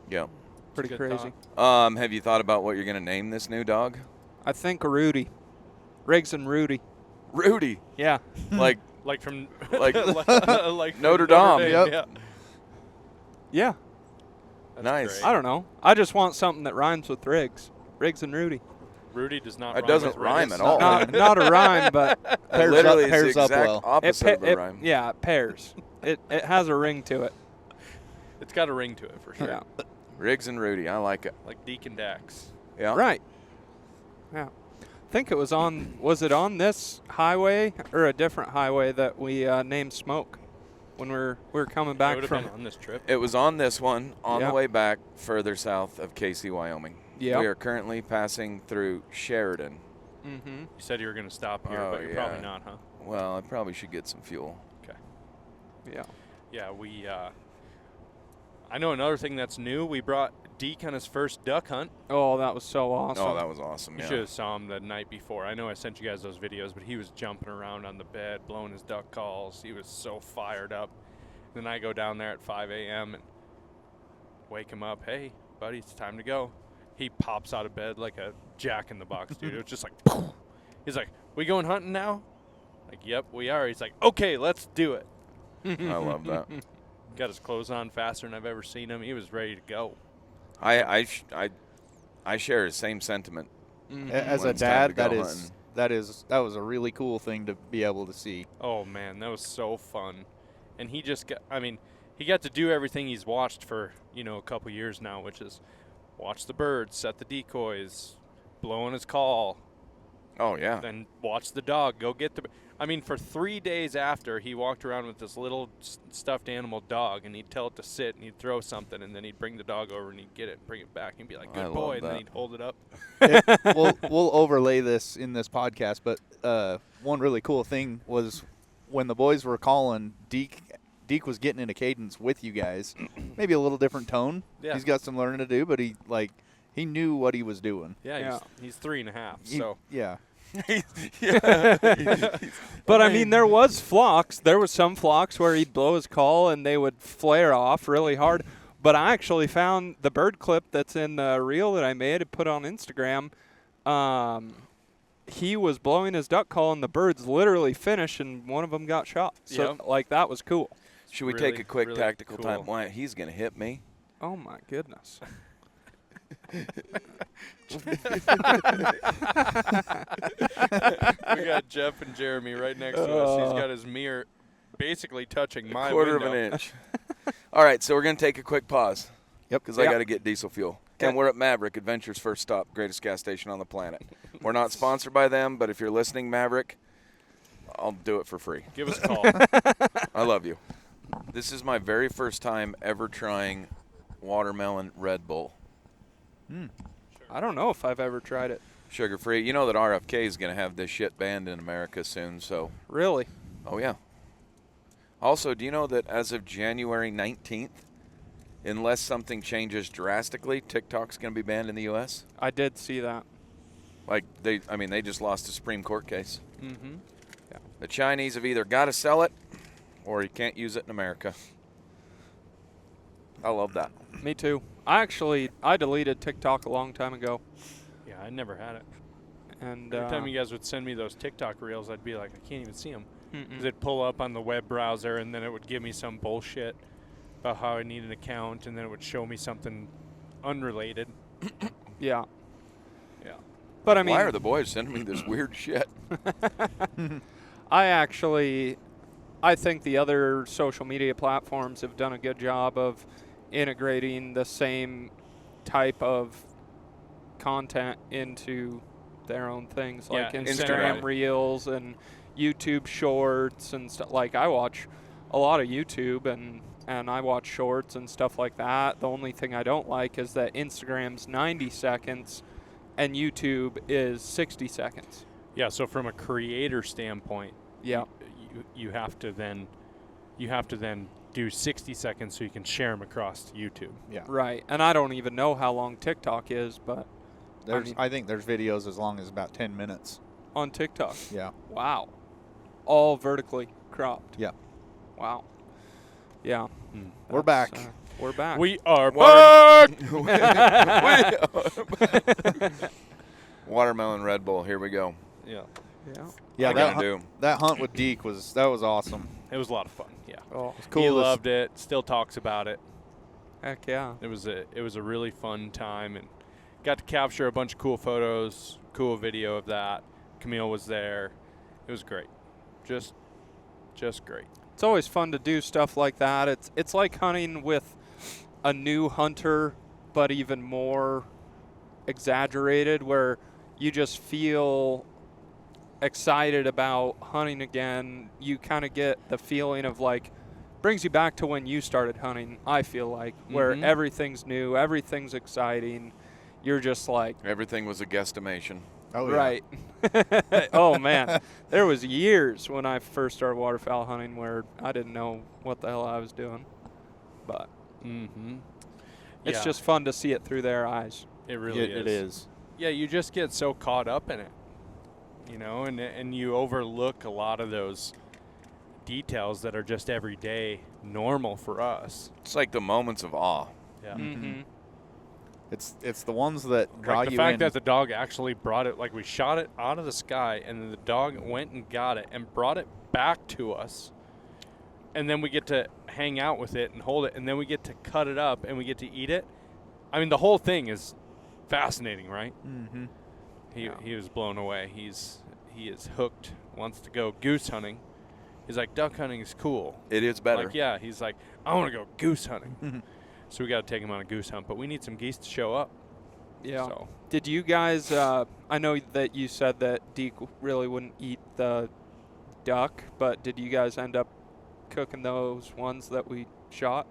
Yeah.
Pretty
good
crazy.
thought.
Have you thought about what you're going to name this new dog?
I think Rudy. Riggs and Rudy.
Rudy.
Yeah.
Like,
Like from
Like-
like from
Notre Dame.
Yep.
Yeah.
Yeah.
That's
Nice.
great.
I don't know. I just want something that rhymes with Riggs. Riggs and Rudy.
Rudy does not.
It
rhyme
doesn't
with
rhyme
Riggs.
at all.
Not a rhyme, but
Literally, it's
pairs
the
up
exact
well.
opposite of a rhyme.
Yeah, it pairs. It has a ring to it.
It's got a ring to it for sure.
Yeah.
Riggs and Rudy, I like it.
Like Deacon Dax.
Yeah.
Right. Yeah. I think it was on. Was it on this highway or a different highway that we named Smoke when we were coming
It
back
would have
from?
been on this trip.
It was on this one on
Yeah.
the way back further south of Casey, Wyoming.
Yeah.
We are currently passing through Sheridan.
Mm-hmm.
You said you were going to stop here,
Oh,
but you're
yeah.
probably not, huh?
Well, I probably should get some fuel.
Okay.
Yeah.
Yeah, I know another thing that's new. We brought Deke on his first duck hunt.
Oh, that was so awesome.
Oh, that was awesome.
You
Yeah.
should have saw him the night before. I know I sent you guys those videos, but he was jumping around on the bed, blowing his duck calls. He was so fired up. Then I go down there at 5 a.m. and wake him up. Hey, buddy, it's time to go. He pops out of bed like a jack-in-the-box, dude. It was just like, he's like, we going hunting now? Like, yep, we are. He's like, okay, let's do it.
I love that.
Got his clothes on faster than I've ever seen him. He was ready to go.
I share his same sentiment.
As
When
a
it's time to
dad,
go
that was a really cool thing to be able to see.
Oh, man, that was so fun. And he just got, he got to do everything he's watched for, a couple years now, which is watch the birds, set the decoys, blow on his call,
Oh, yeah.
then watch the dog, go get the. For 3 days after, he walked around with this little stuffed animal dog, and he'd tell it to sit, and he'd throw something, and then he'd bring the dog over, and he'd get it and bring it back, and he'd be like,
I
good
love
boy, and then
that.
he'd hold it up.
We'll overlay this in this podcast, but one really cool thing was when the boys were calling, Deke was getting in a cadence with you guys. Maybe a little different tone.
Yeah.
He's got some learning to do, but he knew what he was doing.
Yeah, he's 3.5, so.
Yeah.
But there was flocks. There was some flocks where he'd blow his call and they would flare off really hard. But I actually found the bird clip that's in the reel that I made and put on Instagram. He was blowing his duck call and the birds literally finished and one of them got shot. So that was cool.
Should we
Really,
take a quick
really
tactical
cool.
time? Why, he's going to hit me.
Oh my goodness.
We got Jeff and Jeremy right next to us. He's got his mirror basically touching my
Quarter
window.
of an inch. All right, so we're going to take a quick pause.
Yep.
Because I got to get diesel fuel. And we're at Maverick, Adventure's first stop, greatest gas station on the planet. We're not sponsored by them, but if you're listening, Maverick, I'll do it for free.
Give us a call.
I love you. This is my very first time ever trying watermelon Red Bull.
I don't know if I've ever tried it.
Sugar-free. You know that RFK is going to have this shit banned in America soon, so.
Really?
Oh, yeah. Also, do you know that as of January 19th, unless something changes drastically, TikTok's going to be banned in the U.S.?
I did see that.
Like, they just lost a Supreme Court case.
Mm-hmm. Yeah.
The Chinese have either got to sell it or you can't use it in America. I love that.
Me too. I deleted TikTok a long time ago.
Yeah, I never had it.
And
Every time you guys would send me those TikTok reels, I'd be like, I can't even see them.
mm-mm.
It'd pull up on the web browser, and then it would give me some bullshit about how I need an account, and then it would show me something unrelated.
Yeah.
Yeah.
But
Why are the boys sending me this weird shit?
I think the other social media platforms have done a good job of integrating the same type of content into their own things, like
Yeah,
Instagram
Instagram.
Reels and YouTube Shorts and stuff. Like, I watch a lot of YouTube and I watch shorts and stuff like that. The only thing I don't like is that Instagram's 90 seconds and YouTube is 60 seconds.
Yeah, so from a creator standpoint,
Yeah.
you have to then do 60 seconds so you can share them across to YouTube.
Yeah.
Right. And I don't even know how long TikTok is, but
I think there's videos as long as about 10 minutes.
on TikTok.
Yeah.
Wow. All vertically cropped.
Yeah.
Wow. Yeah.
We're
That's,
back.
We're back.
We are
back! Watermelon Red Bull. Here we go.
Yeah.
Yeah.
Yeah,
What are you gonna do?
that hunt with Deke was awesome.
It was a lot of fun. Yeah.
Oh,
Cool.
He
to s-
loved it. Still talks about it.
heck yeah.
It was a really fun time, and got to capture a bunch of cool photos, cool video of that. Camille was there. It was great. Just great.
It's always fun to do stuff like that. It's like hunting with a new hunter, but even more exaggerated, where you just feel excited about hunting again. You kind of get the feeling of like, brings you back to when you started hunting, I feel like, where everything's new, everything's exciting. You're just like,
Everything was a guesstimation.
Oh, yeah.
right. Oh, man. There was years when I first started waterfowl hunting where I didn't know what the hell I was doing. But it's just fun to see it through their eyes.
It really is.
It is.
Yeah, you just get so caught up in it, you know, and you overlook a lot of those details that are just everyday normal for us.
It's like the moments of awe.
Yeah.
Mm-hmm.
It's the ones that draw
Like the
you
fact
in.
that the dog actually brought it, like we shot it out of the sky, and then the dog went and got it and brought it back to us. And then we get to hang out with it and hold it, and then we get to cut it up and we get to eat it. I mean, the whole thing is fascinating, right?
Mm-hmm.
He was blown away. He is hooked, wants to go goose hunting. He's like, duck hunting is cool.
It is better.
Like, yeah, he's like, I want to go goose hunting. So we got to take him on a goose hunt, but we need some geese to show up.
Yeah.
So.
Did you guys, I know that you said that Deke really wouldn't eat the duck, but did you guys end up cooking those ones that we shot?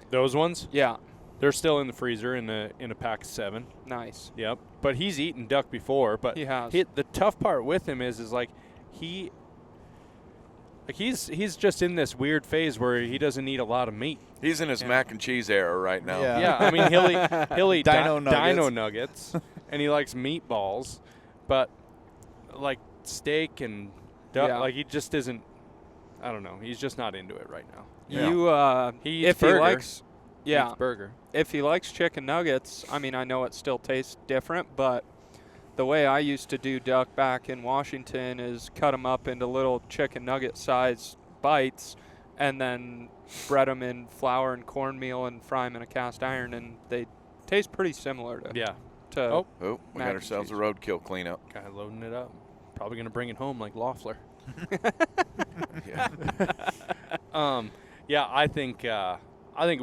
Those ones?
Yeah.
They're still in the freezer in a pack of 7.
Nice.
Yep. But he's eaten duck before. But
He has.
the tough part with him is like he's just in this weird phase where he doesn't eat a lot of meat.
He's in his mac and cheese era right now.
Yeah.
Yeah, I mean he'll eat
Dino
dino
nuggets.
nuggets, and he likes meatballs, but like steak and duck,
Yeah.
like he just isn't. I don't know. He's just not into it right now.
Yeah.
He eats
if
burger.
he likes,
He
yeah,
eats burger.
if he likes chicken nuggets, I mean, I know it still tastes different, but the way I used to do duck back in Washington is cut them up into little chicken nugget size bites and then bread them in flour and cornmeal and fry them in a cast iron, and they taste pretty similar to
Yeah.
Oh, we
Mac
got
and
ourselves a
cheese.
roadkill cleanup.
Kind of loading it up. Probably gonna bring it home like Loeffler.
Yeah.
Yeah, I think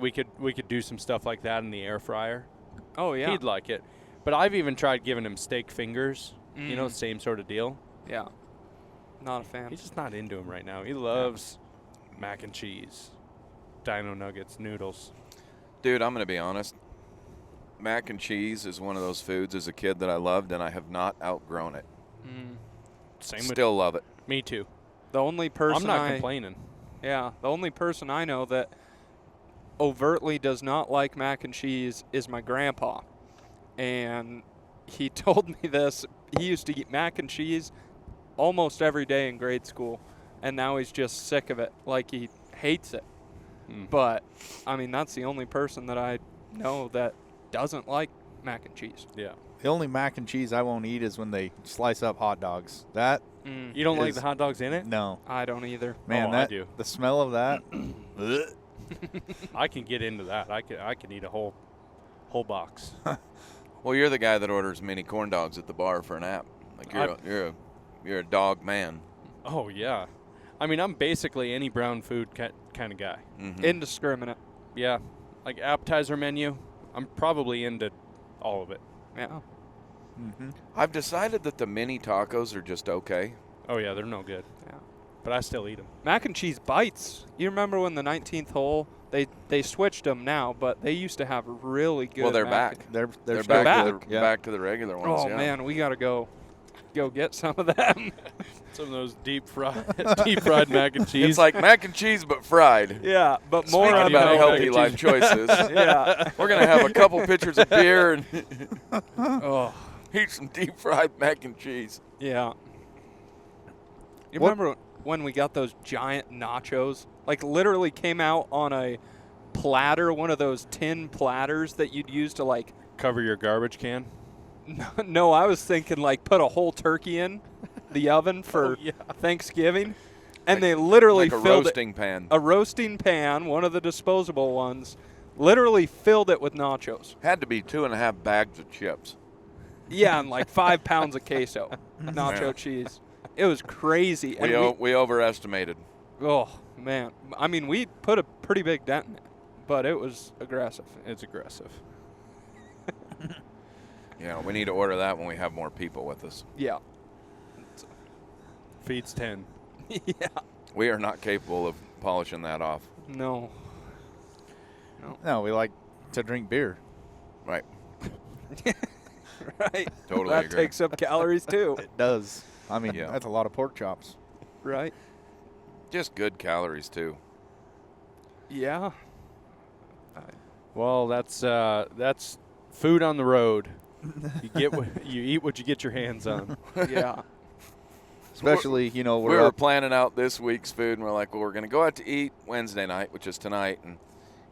we could do some stuff like that in the air fryer.
Oh, yeah.
He'd like it. But I've even tried giving him steak fingers. You know, same sort of deal.
Yeah. Not a fan.
He's just not into him right now. He loves mac and cheese, dino nuggets, noodles.
Dude, I'm going to be honest. Mac and cheese is one of those foods as a kid that I loved, and I have not outgrown it.
Same
Still love it.
with me too.
The only person
I'm not complaining.
Yeah, the only person I know that overtly does not like mac and cheese is my grandpa. And he told me this. He used to eat mac and cheese almost every day in grade school, and now he's just sick of it. Like, he hates it. But, I mean, that's the only person that I know that doesn't like mac and cheese.
Yeah.
The only mac and cheese I won't eat is when they slice up hot dogs. That
You don't like
is-
the hot dogs in it?
no,
I don't either.
man,
I
that
do.
the smell of that.
I can get into that. I can eat a whole box.
Well, you're the guy that orders mini corn dogs at the bar for an app. Like you're a dog man.
Oh yeah. I mean, I'm basically any brown food kind of guy.
Mm-hmm.
Indiscriminate.
Yeah. Like appetizer menu, I'm probably into all of it.
Yeah.
I've decided that the mini tacos are just okay.
Oh yeah, they're no good.
Yeah.
But I still eat them.
Mac and cheese bites. You remember when the 19th hole, they switched them now, but they used to have really good
Well, they're
mac
back.
They're
They're
still
back,
good.
to
Yeah.
back to the regular ones.
Oh
yeah.
man, we gotta go get some of them.
Some of those deep fried mac and cheese.
It's like mac and cheese but fried.
Yeah, but more
Speaking
on
about
the
healthy
and
life
cheese.
choices,
Yeah.
we're gonna have a couple pitchers of beer and
Oh,
eat some deep fried mac and cheese.
yeah. You
What-
remember when we got those giant nachos? Like, literally came out on a platter, one of those tin platters that you'd use to, like,
Cover your garbage can.
no, I was thinking, like, put a whole turkey in the oven for Thanksgiving. And they literally
Like a
filled
roasting pan.
a roasting pan, one of the disposable ones, Literally filled it with nachos.
Had to be 2.5 bags of chips.
Yeah, and like 5 pounds of queso, nacho
Yeah.
cheese. It was crazy. And
We overestimated.
oh, man. I mean, we put a pretty big dent in it, but it was aggressive.
It's aggressive.
Yeah, we need to order that when we have more people with us.
Yeah.
Feeds 10.
Yeah.
We are not capable of polishing that off.
No.
No, we like to drink beer.
Right.
Right.
Totally
That
agree.
takes up calories, too.
It does. I mean,
Yeah.
that's a lot of pork chops.
Right.
Just good calories, too.
Yeah.
Well, that's food on the road. You eat what you get your hands on.
Yeah.
Especially, you know,
We
we're
were
up.
planning out this week's food, and we're like, well, we're going to go out to eat Wednesday night, which is tonight. And,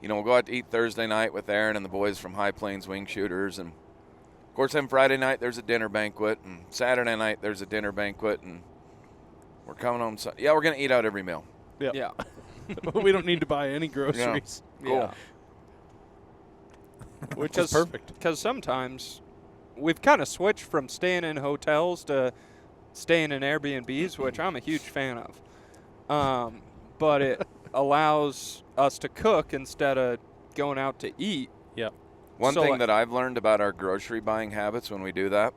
we'll go out to eat Thursday night with Aaron and the boys from High Plains Wingshooters. And, of course, then Friday night there's a dinner banquet. And Saturday night there's a dinner banquet. And we're coming home. Yeah, we're going to eat out every meal.
Yep.
Yeah.
We don't need to buy any groceries,
Cool.
which is perfect.
Because sometimes we've kind of switched from staying in hotels to staying in Airbnbs, which I'm a huge fan of. But it allows us to cook instead of going out to eat.
Yep.
One
So,
thing
like-
that I've learned about our grocery buying habits when we do that,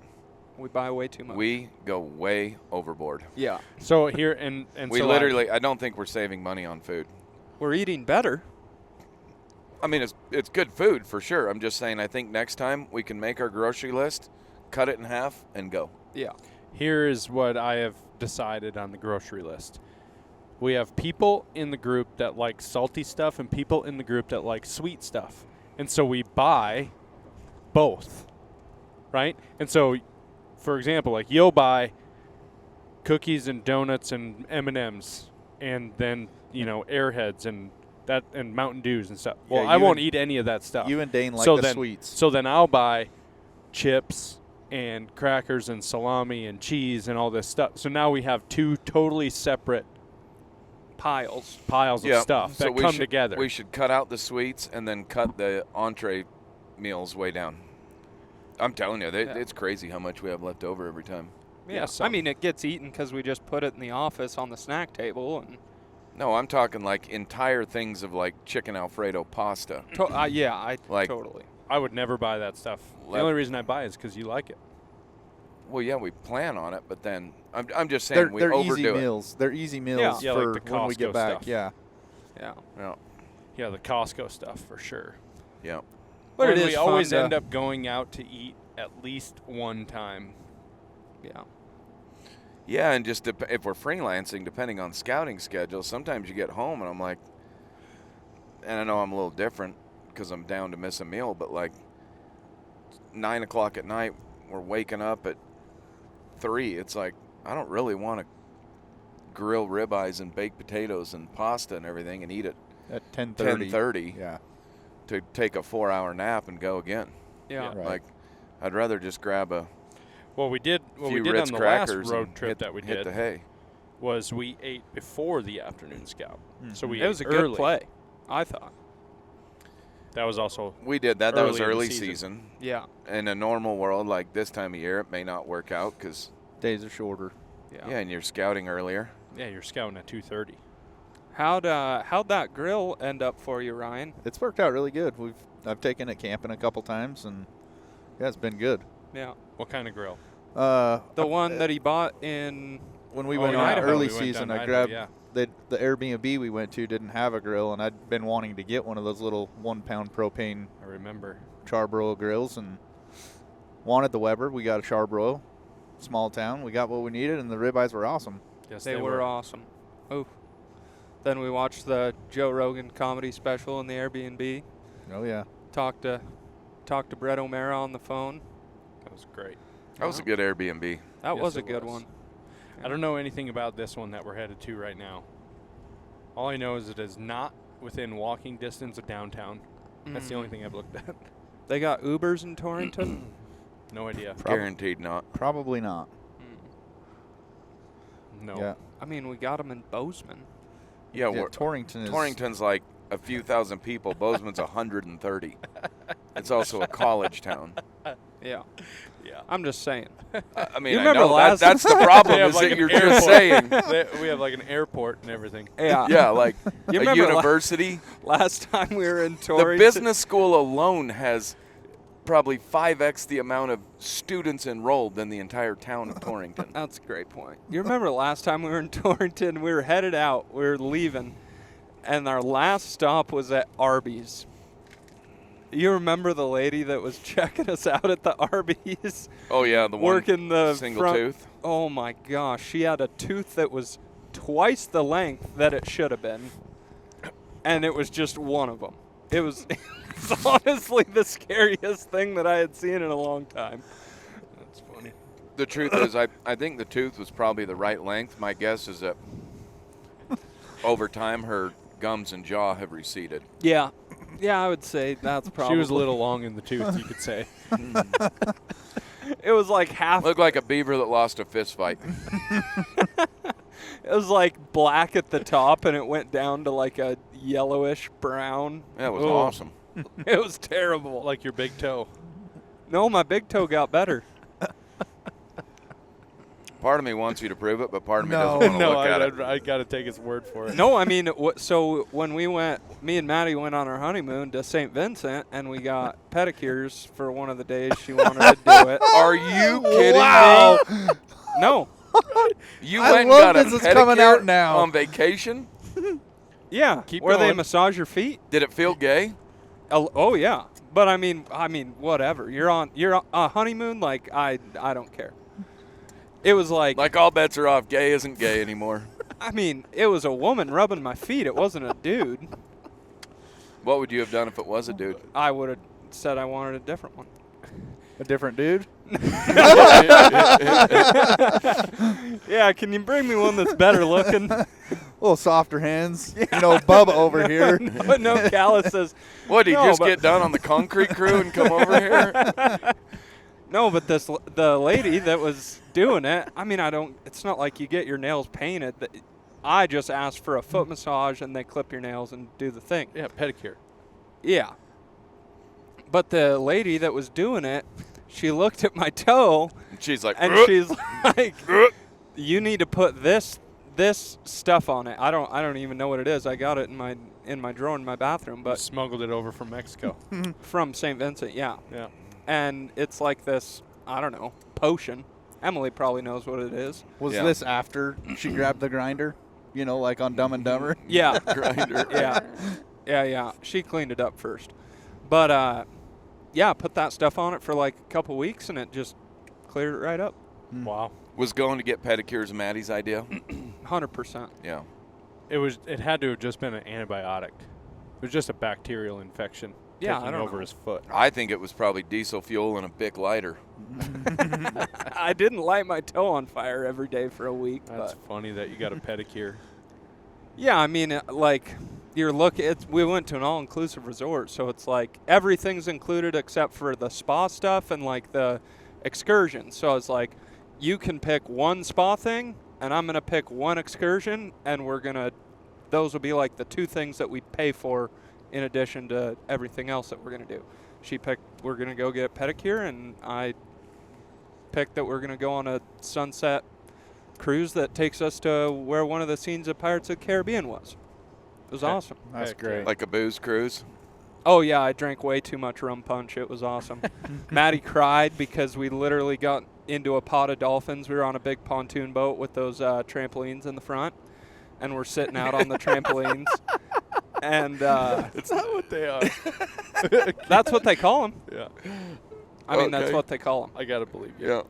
We buy way too much.
we go way overboard.
Yeah.
So here and
We
so
literally, I don't think we're saving money on food.
We're eating better.
I mean, it's good food for sure. I'm just saying, I think next time we can make our grocery list, cut it in half, and go.
Yeah.
here is what I have decided on the grocery list. We have people in the group that like salty stuff and people in the group that like sweet stuff. And so we buy both, right? And so, for example, like you'll buy cookies and donuts and M&Ms and then, Airheads and Mountain Dews and stuff. Well,
Yeah,
I
you
won't
and-
eat any of that stuff.
You and Dane like
So
the
then-
sweets.
So then I'll buy chips and crackers and salami and cheese and all this stuff. So now we have two totally separate
Piles.
piles of stuff
so
that
we
come
should,
together.
We should cut out the sweets and then cut the entree meals way down. I'm telling you, it's crazy how much we have left over every time.
Yeah. I mean, it gets eaten because we just put it in the office on the snack table. And
No, I'm talking like entire things of like chicken Alfredo pasta. Like-
totally.
I would never buy that stuff. The
Left-
only reason I buy it is because you like it.
Well, yeah, we plan on it, but then I'm just saying we
They're
overdo
easy
it.
meals. They're easy meals
Yeah,
for
like the
when we get
Costco
back.
stuff.
Yeah.
Yeah.
Yeah,
Yeah, the Costco stuff for sure.
yeah.
But
And
it is
we
fun
always
to-
end up going out to eat at least one time.
Yeah.
Yeah, and just if we're freelancing, depending on scouting schedules, sometimes you get home and I'm like, and I know I'm a little different because I'm down to miss a meal, but like 9 o'clock at night, we're waking up at 3. It's like, I don't really want to grill ribeyes and baked potatoes and pasta and everything and eat it
At 10:30.
10:30
Yeah.
to take a 4-hour nap and go again.
Yeah.
Right.
Like, I'd rather just grab a
What we did
few
on
Ritz
the last
crackers
road
and
trip that we
hit
did
the hay.
was we ate before the afternoon scout. So we
It was a
ate
good
early.
play, I thought.
That was also
We did that. That was
Early in the
early
season.
season.
Yeah.
In a normal world like this time of year, it may not work out because,
Days are shorter.
yeah, and you're scouting earlier.
yeah, you're scouting at 2:30.
How'd that grill end up for you, Ryan?
It's worked out really good. I've taken it camping a couple times, and yeah, it's been good.
Yeah.
What kind of grill?
The one that he bought in.
when we
Oh,
went
in
on
Idaho.
early
We went
season,
down
I
to
grabbed
Idaho,
the Airbnb we went to didn't have a grill, and I'd been wanting to get one of those little 1-pound propane
I remember.
charbroil grills, and wanted the Weber. We got a charbroil, small town. We got what we needed, and the ribeyes were awesome.
Yes,
They were awesome. Oh. Then we watched the Joe Rogan comedy special in the Airbnb.
Oh yeah.
Talked to Brett O'Mara on the phone.
That was great.
That was a good Airbnb.
That
Yes,
was a
it
good
was.
one.
I don't know anything about this one that we're headed to right now. All I know is it is not within walking distance of downtown. That's the only thing I've looked at.
They got Ubers in Torrington.
No idea.
Guaranteed not.
Probably not.
No.
Yeah.
I mean, we got them in Bozeman.
Yeah,
Yeah, Torrington is.
Torrington's like a few thousand people. Bozeman's 130. It's also a college town.
Yeah.
Yeah.
I'm just saying.
I mean,
You
I
remember
know
last-
that's the problem
They have
is
like
that
an
you're
airport.
just saying.
We have like an airport and everything.
Yeah.
Yeah, like
You
a
remember
university.
Last time we were in
The
Torrington.
business school alone has probably 5x the amount of students enrolled in the entire town of Torrington.
That's a great point. You remember last time we were in Torrington, we were headed out, we were leaving, and our last stop was at Arby's. You remember the lady that was checking us out at the Arby's?
Oh yeah, the one
Working the
single
front-
tooth.
Oh my gosh, she had a tooth that was twice the length that it should have been, and it was just one of them. It was, it's honestly the scariest thing that I had seen in a long time.
That's funny.
The truth is, I think the tooth was probably the right length. My guess is that over time her gums and jaw have receded.
Yeah, yeah, I would say that's probably.
She was a little long in the tooth, you could say.
It was like half.
Looked like a beaver that lost a fist fight.
It was like black at the top, and it went down to like a yellowish brown.
That was
Oh,
awesome.
It was terrible.
Like your big toe.
No, my big toe got better.
Part of me wants you to prove it, but part of me
No.
doesn't want to
No,
look at it.
I got to take his word for it.
No, I mean, so when we went, me and Maddie went on our honeymoon to St. Vincent, and we got pedicures for one of the days she wanted to do it.
Are you kidding
Wow.
me?
No.
You
I
went and
love
got a
this is coming
pedicure
out now.
on vacation?
Yeah.
Keep
where they
going.
massage your feet.
Did it feel gay?
Oh yeah. But I mean, whatever. You're on a honeymoon. Like I don't care. It was like
Like all bets are off. Gay isn't gay anymore.
I mean, it was a woman rubbing my feet. It wasn't a dude.
What would you have done if it was a dude?
I would have said I wanted a different one.
A different dude?
Yeah, can you bring me one that's better looking?
A little softer hands. You know, Bubba over here.
But no calluses.
What, did he
No,
just
but-
get done on the concrete crew and come over here?
No, but the lady that was doing it, I mean, it's not like you get your nails painted. I just asked for a foot massage and they clip your nails and do the thing.
Yeah, pedicure.
Yeah. But the lady that was doing it, she looked at my toe
And she's like,
and she's like, "You need to put this stuff on it." I don't even know what it is. I got it in my drawer in my bathroom,
But
but
smuggled it over from Mexico.
from St. Vincent, yeah.
Yeah.
And it's like this, I don't know, potion. Emily probably knows what it is.
Was
Yeah.
this after she grabbed the grinder? You know, like on Dumb and Dumber?
Yeah.
grinder.
Yeah. She cleaned it up first. But yeah, put that stuff on it for like a couple weeks and it just cleared it right up.
Wow.
Was going to get pedicures Maddie's idea?
100%.
Yeah.
It had to have just been an antibiotic. It was just a bacterial infection
Yeah, I
taking
don't
over
know.
his foot.
I think it was probably diesel fuel and a Bic lighter.
I didn't light my toe on fire every day for a week.
That's
But
funny that you got a pedicure.
yeah, I mean, like we went to an all-inclusive resort, so it's like everything's included except for the spa stuff and like the excursion. So it's like you can pick one spa thing, and I'm gonna pick one excursion, and those will be like the two things that we pay for in addition to everything else that we're gonna do. She picked we're gonna go get a pedicure, and I picked that we're gonna go on a sunset cruise that takes us to where one of the scenes of Pirates of the Caribbean was. It was
Okay.
awesome.
That's
Heck
great.
Like a booze cruise.
Oh yeah, I drank way too much rum punch. It was awesome. Maddie cried because we literally got into a pod of dolphins. We were on a big pontoon boat with those trampolines in the front, and we're sitting out on the trampolines. And
It's not what they are.
that's what they call them.
Yeah.
I mean, that's
Okay.
what they call them.
I got to believe you.
Yeah.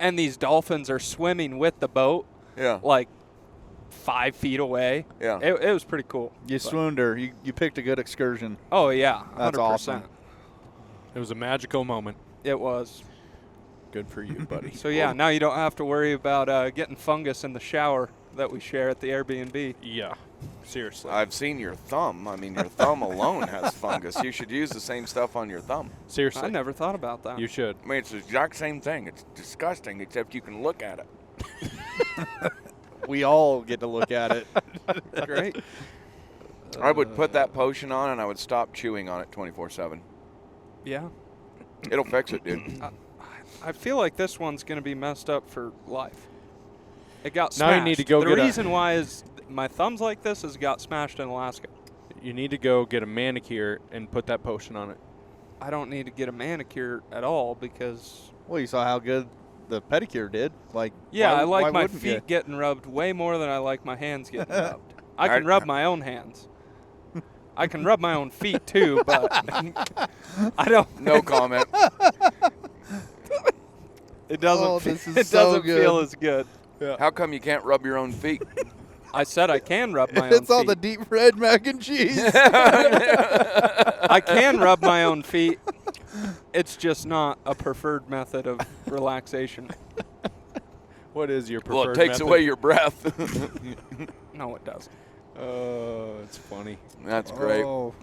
And these dolphins are swimming with the boat,
Yeah.
like 5 feet away.
Yeah.
It was pretty cool.
You swooned her. You picked a good excursion.
Oh yeah, 100%.
That's awesome.
It was a magical moment.
It was.
Good for you, buddy.
So yeah, now you don't have to worry about getting fungus in the shower that we share at the Airbnb.
Yeah. Seriously.
I've seen your thumb. I mean, your thumb alone has fungus. You should use the same stuff on your thumb.
Seriously.
I never thought about that.
You should.
I mean, it's the exact same thing. It's disgusting, except you can look at it.
We all get to look at it.
Great.
I would put that potion on and I would stop chewing on it 24/7.
Yeah.
It'll fix it, dude.
I feel like this one's going to be messed up for life. It got
Now
smashed.
you need to go
the
get a-
reason why is my thumb's like this is got smashed in Alaska.
You need to go get a manicure and put that potion on it.
I don't need to get a manicure at all because
Well, you saw how good the pedicure did. Like,
yeah,
why-
I like
why
my
wouldn't
feet
you?
getting rubbed way more than I like my hands getting rubbed. I can rub my own hands. I can rub my own feet too, but I don't.
No comment.
It doesn't.
Oh, this is
it
so
doesn't
good.
feel as good.
How come you can't rub your own feet?
I said I can rub my own
It's all
feet.
the deep red mac and cheese.
I can rub my own feet. It's just not a preferred method of relaxation.
What is your preferred
Well, it takes
method?
away your breath.
No, it doesn't.
Oh, it's funny.
That's great.
Oh.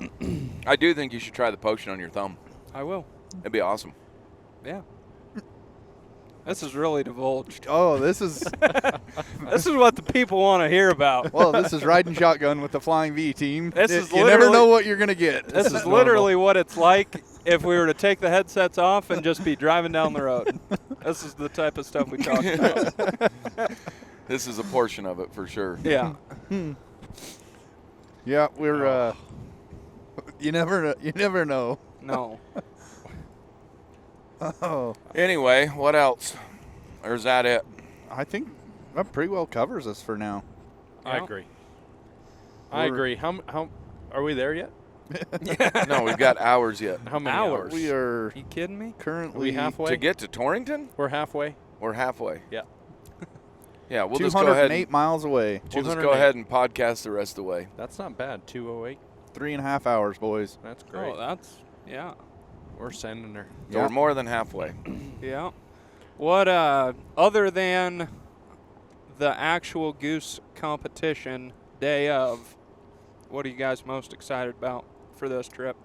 I do think you should try the potion on your thumb.
I will.
It'd be awesome.
Yeah. This is really divulged.
Oh, this is
This is what the people want to hear about.
well, this is riding shotgun with the Flying V team.
This is
you never
literally-
know what you're gonna get.
This is literally what it's like if we were to take the headsets off and just be driving down the road. This is the type of stuff we talk about.
This is a portion of it for sure.
Yeah.
Yeah, we're. You never know.
No.
Oh,
Anyway,
Anyway, what else? Or is that it?
I think that pretty well covers us for now.
I
Yeah.
agree. I
We're-
agree. How are we there yet?
No, we've got hours yet.
How many
Hours.
hours?
We are
You kidding me?
currently
Are we halfway?
To get to Torrington?
We're halfway.
We're halfway.
Yeah.
Yeah, we'll just go ahead.
208 miles away.
We'll just
208.
go ahead and podcast the rest of the way.
That's not bad. 208.
3.5 hours, boys.
That's great.
Oh, that's yeah.
We're sending her.
So
Yeah.
we're more than halfway.
Yeah. What other than the actual Goose competition day of, what are you guys most excited about for this trip?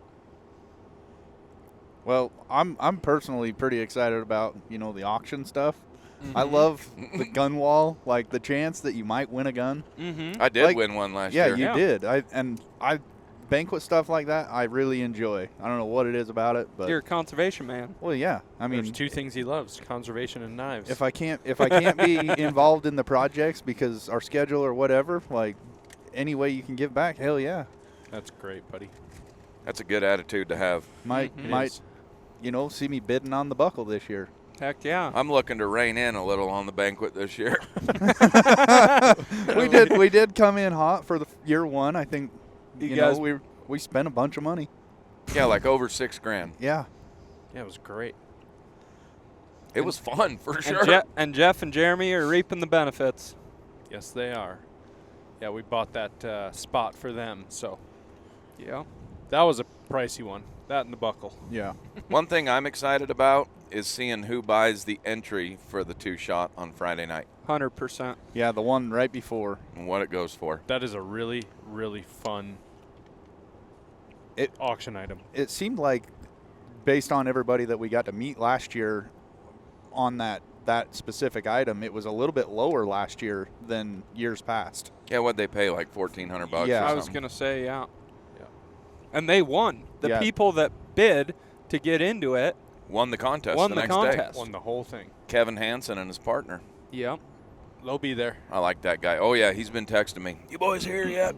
Well, I'm personally pretty excited about the auction stuff. I
Mhm.
love the gun wall, like the chance that you might win a gun.
Mm-hmm.
I did
Like-
win one last
Yeah,
year.
you
Yeah.
did. I banquet stuff like that I really enjoy. I don't know what it is about it, but
You're a conservation man.
well, yeah. I mean,
There's two things he loves: conservation and knives.
if I can't be involved in the projects because our schedule or whatever, like any way you can give back, hell yeah.
That's great, buddy.
That's a good attitude to have.
Might
Mhm.
It
might
is.
see me bidding on the buckle this year.
Heck yeah.
I'm looking to rein in a little on the banquet this year.
we did come in hot for the year one. I think
You guys-
we spent a bunch of money.
Yeah, like over $6,000.
Yeah.
Yeah, it was great.
It was fun for
And,
sure.
and Jeff and Jeremy are reaping the benefits.
Yes, they are. Yeah, we bought that spot for them, so
Yeah.
that was a pricey one. That and the buckle.
Yeah.
One thing I'm excited about is seeing who buys the entry for the 2-shot on Friday night
100%.
Yeah, the one right before.
and what it goes for.
That is a really, really fun auction item.
It seemed like, based on everybody that we got to meet last year on that specific item, it was a little bit lower last year than years past.
Yeah, what'd they pay? Like $1,400
Yeah.
or
I was
something?
going to say, yeah.
Yeah.
And they won. The
Yeah.
people that bid to get into it
Won the contest
won
the
the
next
contest.
Won the whole thing.
day. Kevin Hansen and his partner.
Yep.
They'll be there.
I like that guy. Oh, yeah, he's been texting me. You boys here yet?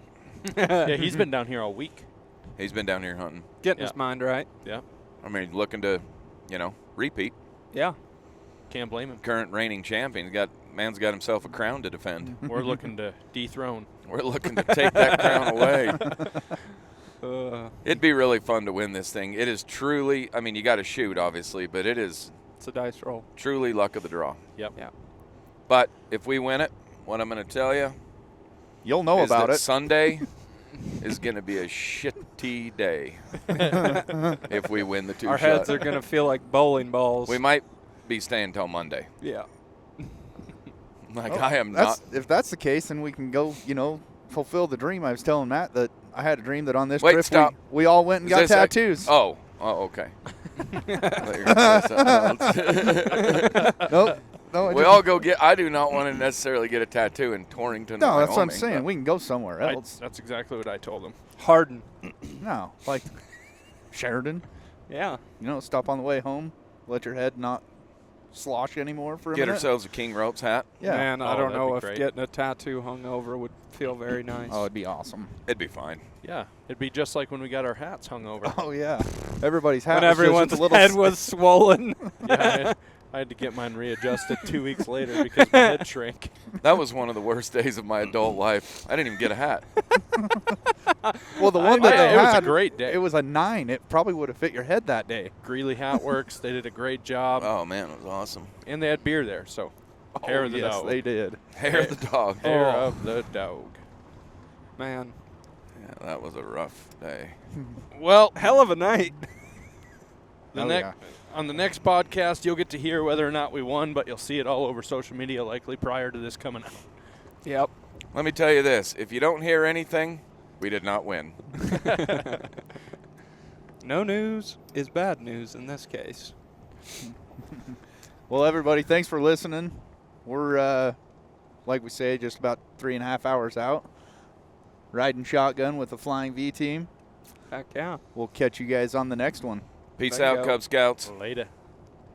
Yeah, he's been down here all week.
He's been down here hunting.
Getting
Yeah.
his mind right.
Yeah,
I mean, looking to, repeat.
Yeah.
can't blame him.
Current reigning champion. Man's got himself a crown to defend.
We're looking to dethrone.
We're looking to take that crown away.
Uh,
It'd be really fun to win this thing. It is truly, I mean, you got to shoot, obviously, but it is
it's a dice roll.
truly luck of the draw.
Yep.
Yeah.
But if we win it, what I'm going to tell you
You'll know
is
about
that
it.
Sunday is going to be a shitty day if we win the 2-shot.
Our heads are going to feel like bowling balls.
We might be staying till Monday.
Yeah.
Like,
Oh,
I am not.
If that's the case, then we can go, fulfill the dream. I was telling Matt that I had a dream that on this
Wait,
trip
stop.
we all went and
Is
got
this a-
tattoos.
Oh, okay. I thought you were gonna say something else.
Nope. No,
We all go get. I do not want to necessarily get a tattoo in Torrington.
No, that's what I'm
Wyoming,
saying.
but
We can go somewhere else.
That's exactly what I told him.
Hardin.
No, like Sheridan.
Yeah.
You know, stop on the way home. Let your head not slosh anymore for a
Get
minute.
ourselves a King Ropes hat.
Yeah.
Man, I
Oh,
don't
that'd
know
be
if
great.
getting a tattoo hung over would feel very nice.
Oh, it'd be awesome.
It'd be fine.
Yeah, it'd be just like when we got our hats hung over.
Oh yeah. Everybody's hat.
when
was just
everyone's
a little
head was swollen.
Yeah, I had to get mine readjusted 2 weeks later because my head shrank.
That was one of the worst days of my adult life. I didn't even get a hat.
Well, the one that
know.
they
It was a
had,
great day.
It was a 9. It probably would have fit your head that day.
Greeley Hat Works, they did a great job,
Oh man, it was awesome.
and they had beer there. So, hair of the
yes,
dog.
they did.
Hair of the dog.
Hair
Oh.
of the dog.
Man,
Yeah, that was a rough day.
Well,
hell of a night.
on the next podcast, you'll get to hear whether or not we won, but you'll see it all over social media likely prior to this coming out.
Yep.
Let me tell you this: if you don't hear anything, we did not win.
No news is bad news in this case.
Well, everybody, thanks for listening. We're, like we say, just about 3.5 hours out. Riding shotgun with the Flying V team.
Heck yeah.
We'll catch you guys on the next one.
Peace
There you
out,
go.
Cub Scouts.
Later.